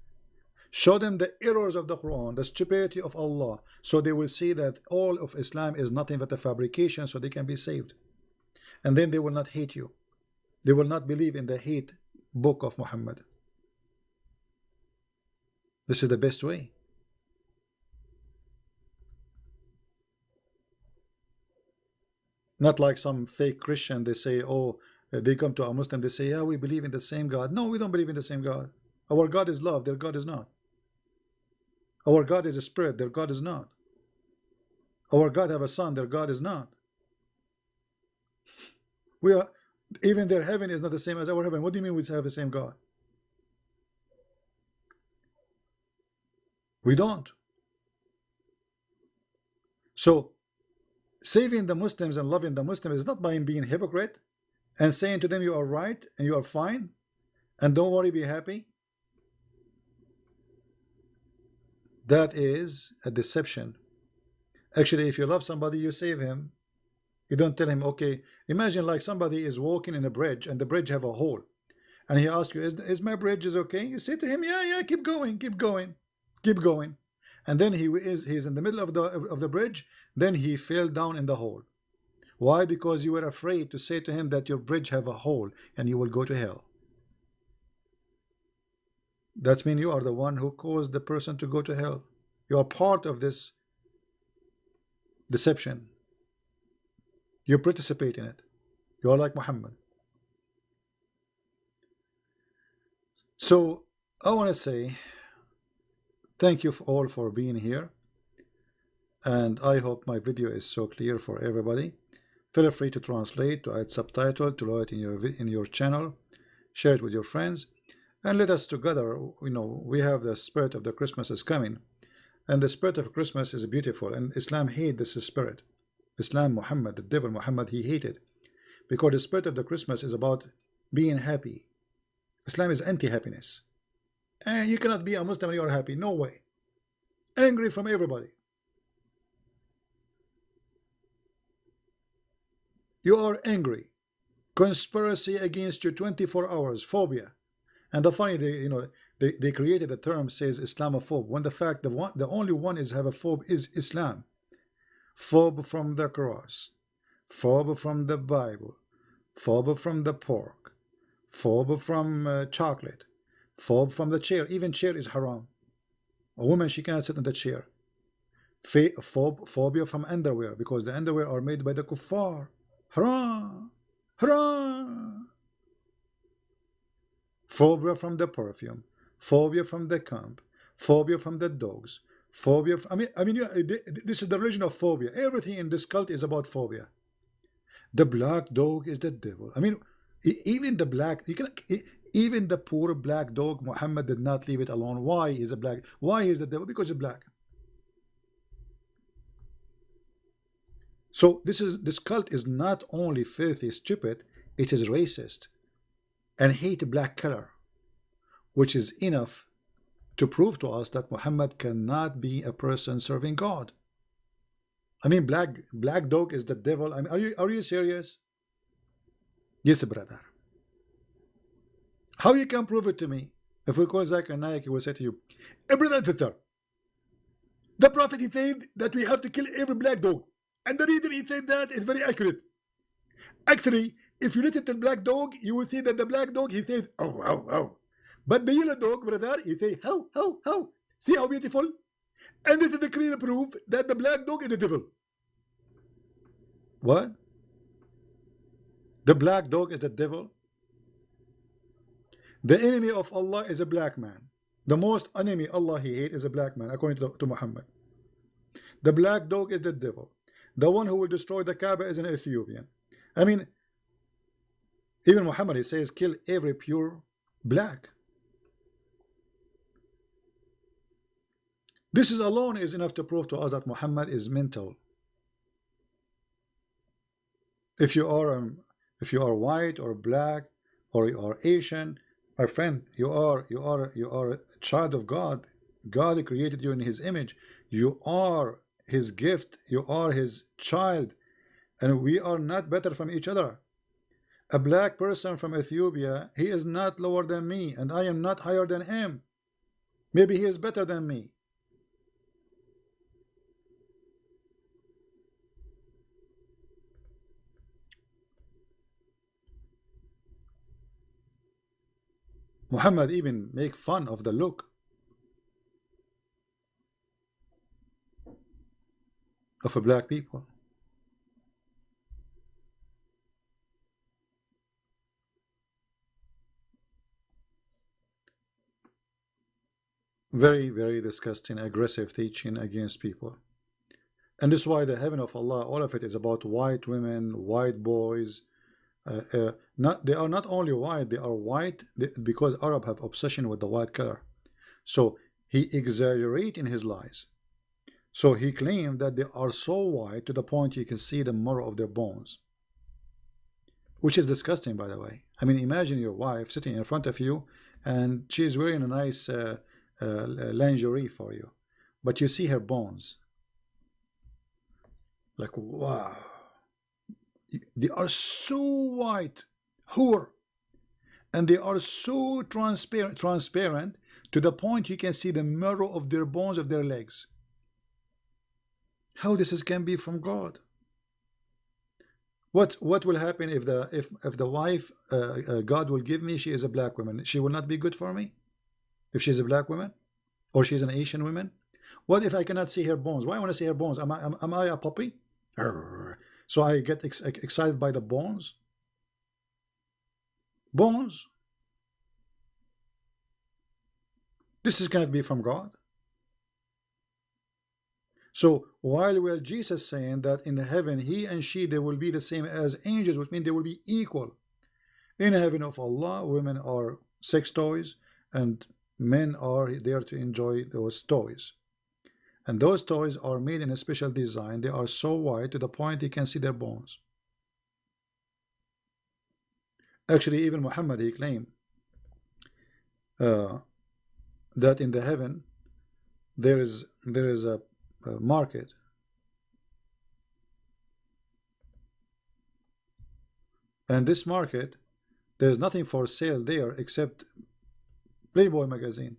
Show them the errors of the Quran, the stupidity of Allah, so they will see that all of Islam is nothing but a fabrication, so they can be saved. And then they will not hate you. They will not believe in the hate book of Muhammad. This is the best way. Not like some fake Christian, they say, oh, they come to a Muslim, they say, yeah, we believe in the same God. No, we don't believe in the same God. Our God is love, their God is not. Our God is a spirit, their God is not. Our God have a son, their God is not. We are, even their heaven is not the same as our heaven. What do you mean we have the same God? We don't. So saving the Muslims and loving the Muslims is not by being hypocrite and saying to them you are right and you are fine and don't worry, be happy. That is a deception. Actually, if you love somebody, you save him. You don't tell him, okay, imagine like somebody is walking in a bridge and the bridge have a hole. And he asks you, is my bridge is okay? You say to him, yeah, keep going, keep going, keep going. And then he's in the middle of the bridge, then he fell down in the hole. Why? Because you were afraid to say to him that your bridge have a hole and you will go to hell. That means you are the one who caused the person to go to hell. You are part of this deception. You participate in it. You are like Muhammad. So I want to say thank you all for being here, and I hope my video is so clear for everybody. Feel free to translate, to add subtitle, to load it in your channel, share it with your friends, and let us together. You know, we have the spirit of the Christmas is coming, and the spirit of Christmas is beautiful, and Islam hate this spirit. Islam, Muhammad, the devil Muhammad, he hated, because the spirit of the Christmas is about being happy. Islam is anti-happiness. And you cannot be a Muslim and you are happy. No way. Angry from everybody. You are angry. Conspiracy against you 24 hours. Phobia. And the funny, they created a term says Islamophobe, when the fact the only one is have a phobe is Islam. Phobe from the cross. Phobe from the Bible. Phobe from the pork. Phobe from chocolate. Phobe from the chair. Even chair is haram. A woman, she cannot sit on the chair. Phobia from underwear, because the underwear are made by the kuffar. Haram. Haram. Phobia from the perfume. Phobia from the camp. Phobia from the dogs. Phobia. This is the religion of phobia. Everything in this cult is about phobia. The black dog is the devil. I mean, even the black, even the poor black dog, Muhammad did not leave it alone. Why is a black? Why is the devil? Because it's black. So this cult is not only filthy, stupid, it is racist and hate black color, which is enough to prove to us that Muhammad cannot be a person serving God. I mean, black dog is the devil. I mean, are you serious? Yes, brother. How you can prove it to me? If we call Zakir Naik, he will say to you, hey, brother sister, the Prophet, he said that we have to kill every black dog. And the reason he said that is very accurate. Actually, if you look at the black dog, you will see that the black dog, he says, oh, oh, oh. But the yellow dog, brother, he says, how, how, how. See how beautiful? And this is the clear proof that the black dog is the devil. What? The black dog is the devil? The enemy of Allah is a black man. The most enemy Allah he hates is a black man, according to Muhammad. The black dog is the devil. The one who will destroy the Kaaba is an Ethiopian. I mean, even Muhammad, he says, kill every pure black. This is alone is enough to prove to us that Muhammad is mental. If you are white or black or you are Asian, my friend, you are a child of God. God created you in His image. You are His gift. You are His child, and we are not better from each other. A black person from Ethiopia, he is not lower than me, and I am not higher than him. Maybe he is better than me. Muhammad even make fun of the look of a black people. Very, very disgusting, aggressive teaching against people. And this is why the heaven of Allah, all of it is about white women, white boys. They are not only white, they are white because Arab have obsession with the white color. So he exaggerate in his lies. So he claimed that they are so white to the point you can see the marrow of their bones, which is disgusting, by the way. I mean, imagine your wife sitting in front of you and she's wearing a nice lingerie for you, but you see her bones. Like, wow, they are so white, whore, and they are so transparent to the point you can see the marrow of their bones of their legs. How this can be from God? What will happen if the wife God will give me, she is a black woman? She will not be good for me if she's a black woman, or she's an Asian woman. What if I cannot see her bones? Why I want to see her bones? Am I a puppy? So I get excited by the bones. Bones. This is going to be from God. So while Jesus saying that in heaven he and she, they will be the same as angels, which means they will be equal. In heaven of Allah, women are sex toys and men are there to enjoy those toys. And those toys are made in a special design. They are so white to the point you can see their bones. Actually, even Muhammad, he claimed that in the heaven there is a market, and this market, there's nothing for sale there except Playboy magazine,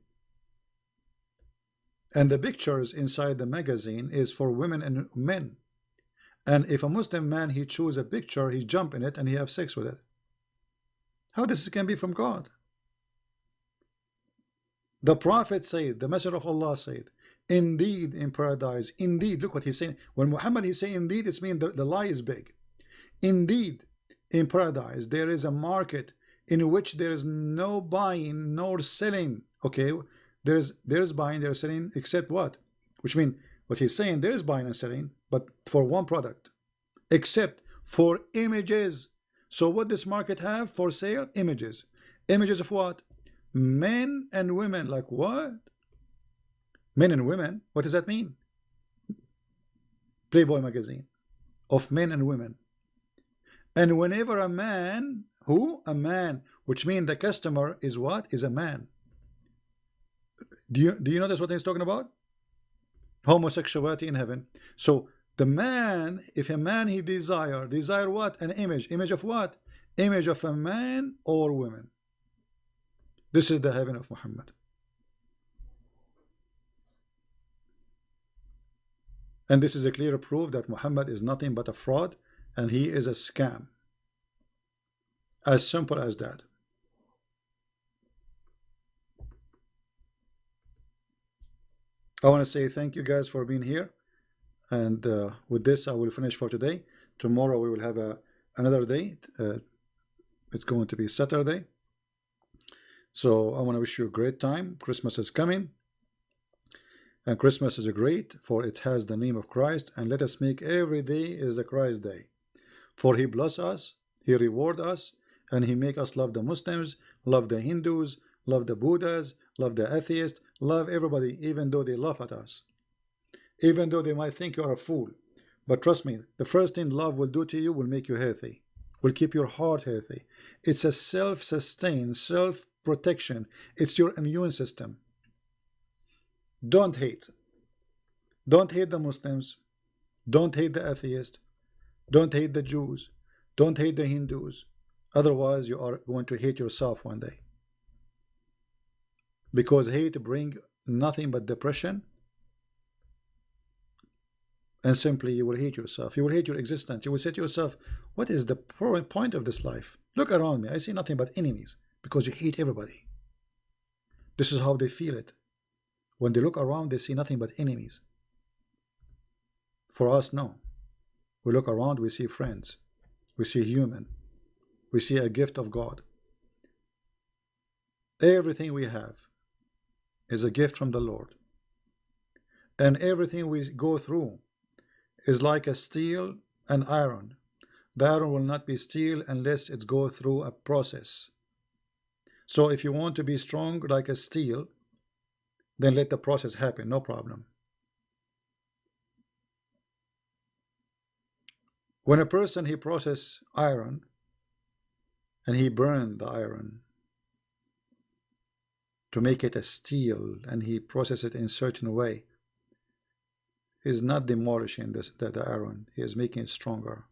and the pictures inside the magazine is for women and men. And if a Muslim man, he choose a picture, he jump in it and he have sex with it. How this can be from God? The Prophet said, the Messenger of Allah said, indeed in paradise, indeed, look what he's saying. When Muhammad he say indeed, it's mean the lie is big. Indeed in paradise there is a market in which there is no buying nor selling. Okay, there's buying, there's selling, except what? Which means what he's saying, there is buying and selling, but for one product, except for images. So what this market have for sale? Images. Images of what? Men and women. Like what? Men and women? What does that mean? Playboy magazine of men and women. And whenever a man, who? A man, which means the customer is what? Is a man. Do you notice what he's talking about? Homosexuality in heaven. So the man, if a man he desire what? An image. Image of what? Image of a man or woman. This is the heaven of Muhammad. And this is a clear proof that Muhammad is nothing but a fraud and he is a scam. As simple as that. I want to say thank you guys for being here. And with this, I will finish for today. Tomorrow we will have another day. It's going to be Saturday. So I want to wish you a great time. Christmas is coming. And Christmas is great, for it has the name of Christ. And let us make every day is the Christ day. For he bless us, he reward us, and he make us love the Muslims, love the Hindus, love the Buddhas, love the atheists, love everybody, even though they laugh at us. Even though they might think you are a fool. But trust me, the first thing love will do to you will make you healthy, will keep your heart healthy. It's a self-sustained, self-protection. It's your immune system. Don't hate. Don't hate the Muslims. Don't hate the atheists. Don't hate the Jews. Don't hate the Hindus. Otherwise, you are going to hate yourself one day. Because hate brings nothing but depression. And simply you will hate yourself. You will hate your existence. You will say to yourself, what is the point of this life? Look around me. I see nothing but enemies. Because you hate everybody. This is how they feel it. When they look around, they see nothing but enemies. For us, no. We look around, we see friends. We see human. We see a gift of God. Everything we have is a gift from the Lord. And everything we go through is like a steel and iron. The iron will not be steel unless it goes through a process. So if you want to be strong like a steel, then let the process happen, no problem. When a person he process iron and he burned the iron to make it a steel, and he process it in a certain way, he's not demolishing the iron, he is making it stronger.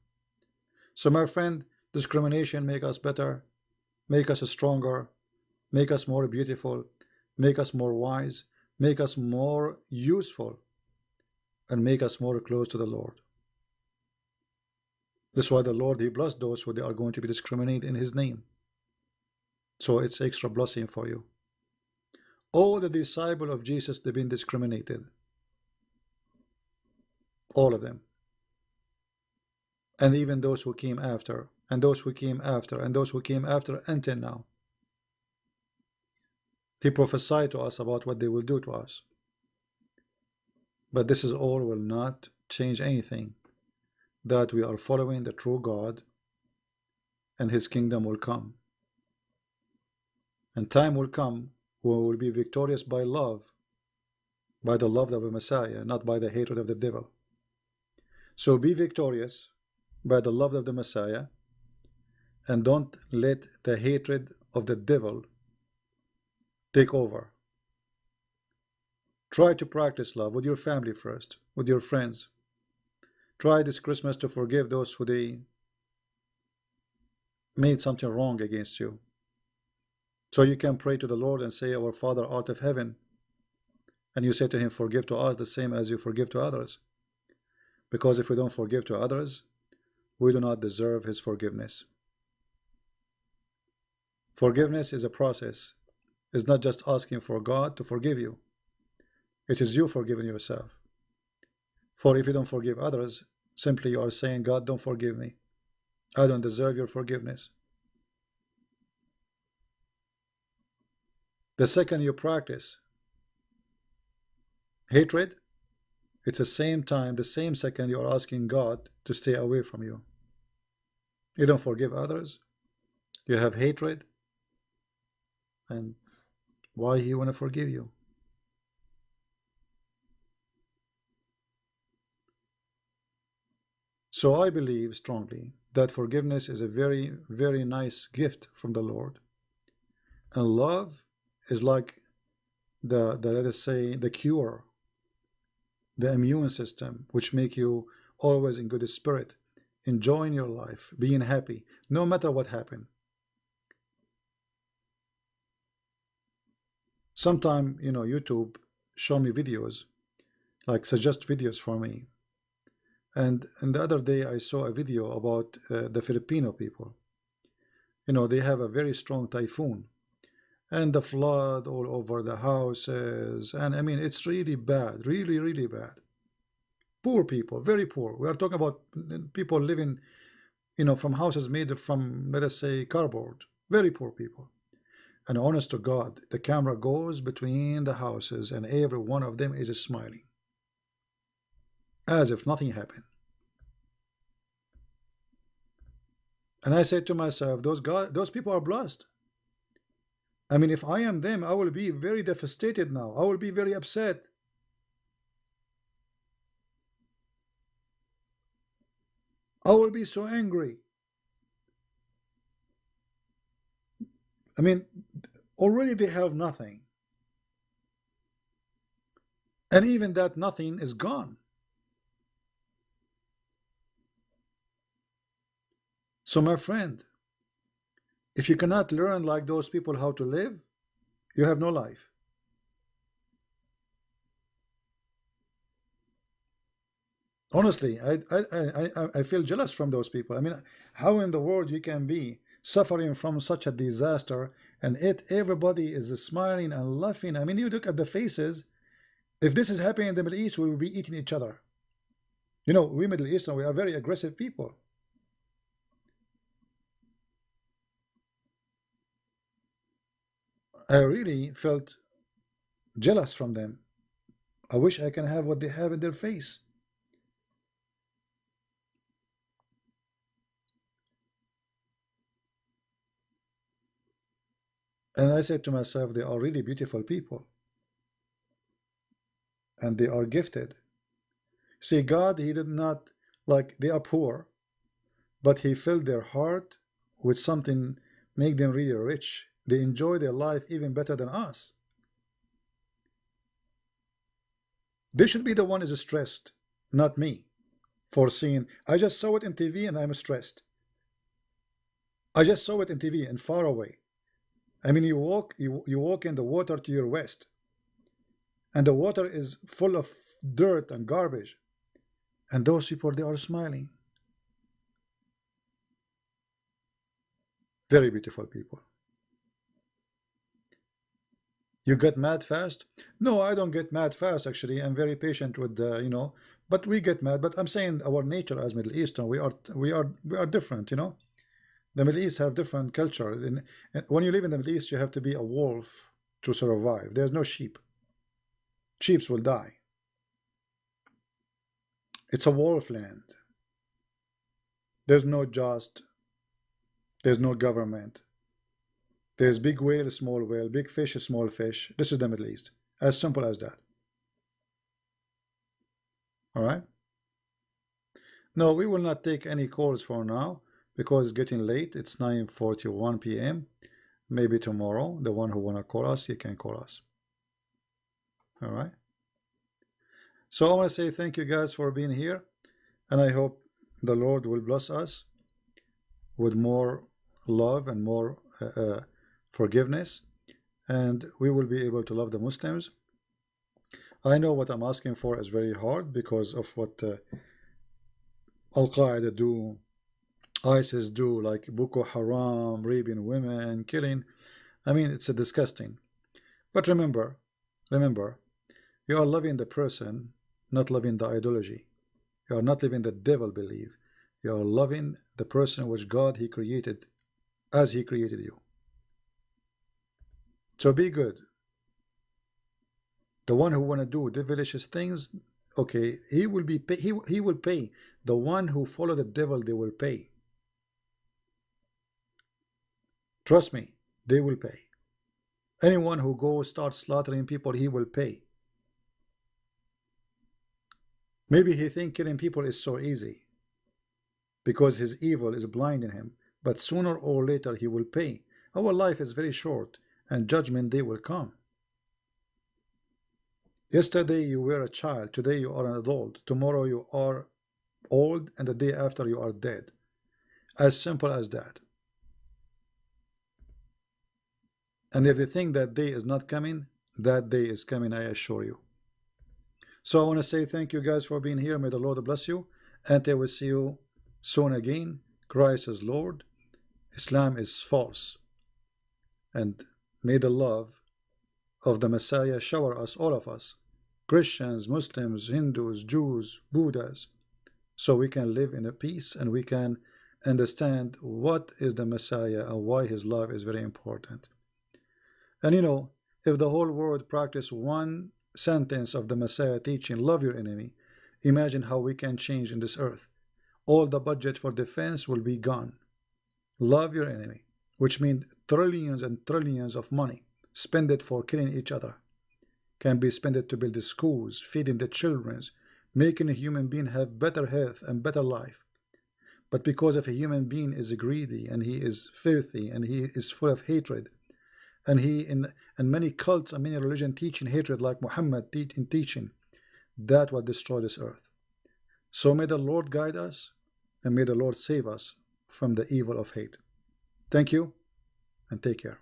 So my friend, discrimination make us better, make us stronger, make us more beautiful, make us more wise, make us more useful, and make us more close to the Lord. That's why the Lord, he blessed those who they are going to be discriminated in his name. So it's extra blessing for you. All the disciples of Jesus, they've been discriminated. All of them. And even those who came after, and those who came after, and those who came after until now. He prophesied to us about what they will do to us. But this is all will not change anything, that we are following the true God, and his kingdom will come. And time will come when we will be victorious by love, by the love of the Messiah, not by the hatred of the devil. So be victorious by the love of the Messiah, and don't let the hatred of the devil take over. Try to practice love with your family first, with your friends. Try this Christmas to forgive those who they made something wrong against you. So you can pray to the Lord and say, Our Father art of heaven. And you say to him, forgive to us the same as you forgive to others. Because if we don't forgive to others, we do not deserve his forgiveness. Forgiveness is a process. It's not just asking for God to forgive you. It is you forgiving yourself. For if you don't forgive others, simply you are saying, God, don't forgive me. I don't deserve your forgiveness. The second you practice hatred, it's the same time, the same second you are asking God to stay away from you. You don't forgive others. You have hatred. And why he want to forgive you? So I believe strongly that forgiveness is a very, very nice gift from the Lord. And love is like the let us say, the cure, the immune system, which make you always in good spirit, enjoying your life, being happy, no matter what happened. Sometime, YouTube show me videos, like suggest videos for me. And the other day I saw a video about the Filipino people. They have a very strong typhoon, and the flood all over the houses, and I mean it's really bad, really, really bad. Poor people, very poor. We are talking about people living, from houses made from, let us say, cardboard. Very poor people. And honest to God, the camera goes between the houses, and every one of them is smiling, as if nothing happened. And I said to myself, those people are blessed. I mean, if I am them, I will be very devastated now. I will be very upset. I will be so angry. I mean, already they have nothing. And even that nothing is gone. So my friend, if you cannot learn like those people how to live, you have no life. Honestly, I feel jealous from those people. I mean, how in the world you can be suffering from such a disaster, and everybody is smiling and laughing? I mean, you look at the faces. If this is happening in the Middle East, we will be eating each other. We Middle Eastern, we are very aggressive people. I really felt jealous from them. I wish I can have what they have in their face. And I said to myself, they are really beautiful people. And they are gifted. See, God, he did not, like, they are poor. but he filled their heart with something make them really rich. They enjoy their life even better than us. They should be the one who is stressed, not me, for seeing. I just saw it in TV and I'm stressed. I just saw it in TV and far away. I mean, you walk in the water to your west, and the water is full of dirt and garbage, and those people, they are smiling. Very beautiful people. You get mad fast? No, I don't get mad fast. Actually, I'm very patient with but we get mad. But I'm saying our nature as Middle Eastern, we are different. The Middle East have different culture. When you live in the Middle East, you have to be a wolf to survive. There's no sheep. Sheep will die. It's a wolf land. There's no just. There's no government. There's big whale, small whale, big fish, small fish. This is the Middle East. As simple as that. All right? No, we will not take any calls for now because it's getting late. It's 9:41 p.m. Maybe tomorrow, the one who want to call us, you can call us. All right? So I want to say thank you guys for being here, and I hope the Lord will bless us with more love and more forgiveness, and we will be able to love the Muslims. I know what I'm asking for is very hard because of what Al-Qaeda do, ISIS do, like Boko Haram, raping women, killing. I mean, it's disgusting. But remember, you are loving the person, not loving the ideology. You are not living the devil believe. You are loving the person which God he created as he created you. So be good. The one who want to do devilish things, okay, he will be pay, he will pay. The one who follow the devil, they will pay. Trust me, they will pay. Anyone who goes start slaughtering people, he will pay. Maybe he think killing people is so easy because his evil is blinding him, but sooner or later he will pay. Our life is very short, and judgment day will come. Yesterday you were a child, today you are an adult, tomorrow you are old, and the day after you are dead. As simple as that. And if they think that day is not coming, that day is coming, I assure you. So I want to say thank you guys for being here. May the Lord bless you, and I will see you soon again. Christ is Lord, Islam is false, and may the love of the Messiah shower us, all of us, Christians, Muslims, Hindus, Jews, Buddhas, so we can live in a peace and we can understand what is the Messiah and why his love is very important. And if the whole world practice one sentence of the Messiah teaching, love your enemy, imagine how we can change in this earth. All the budget for defense will be gone. Love your enemy, which means trillions and trillions of money spend it for killing each other can be spent to build the schools, feeding the children, making a human being have better health and better life. But because if a human being is greedy and he is filthy and he is full of hatred, and many cults and many religion teaching hatred like Muhammad in teaching, that will destroy this earth. So may the Lord guide us and may the Lord save us from the evil of hate. Thank you and take care.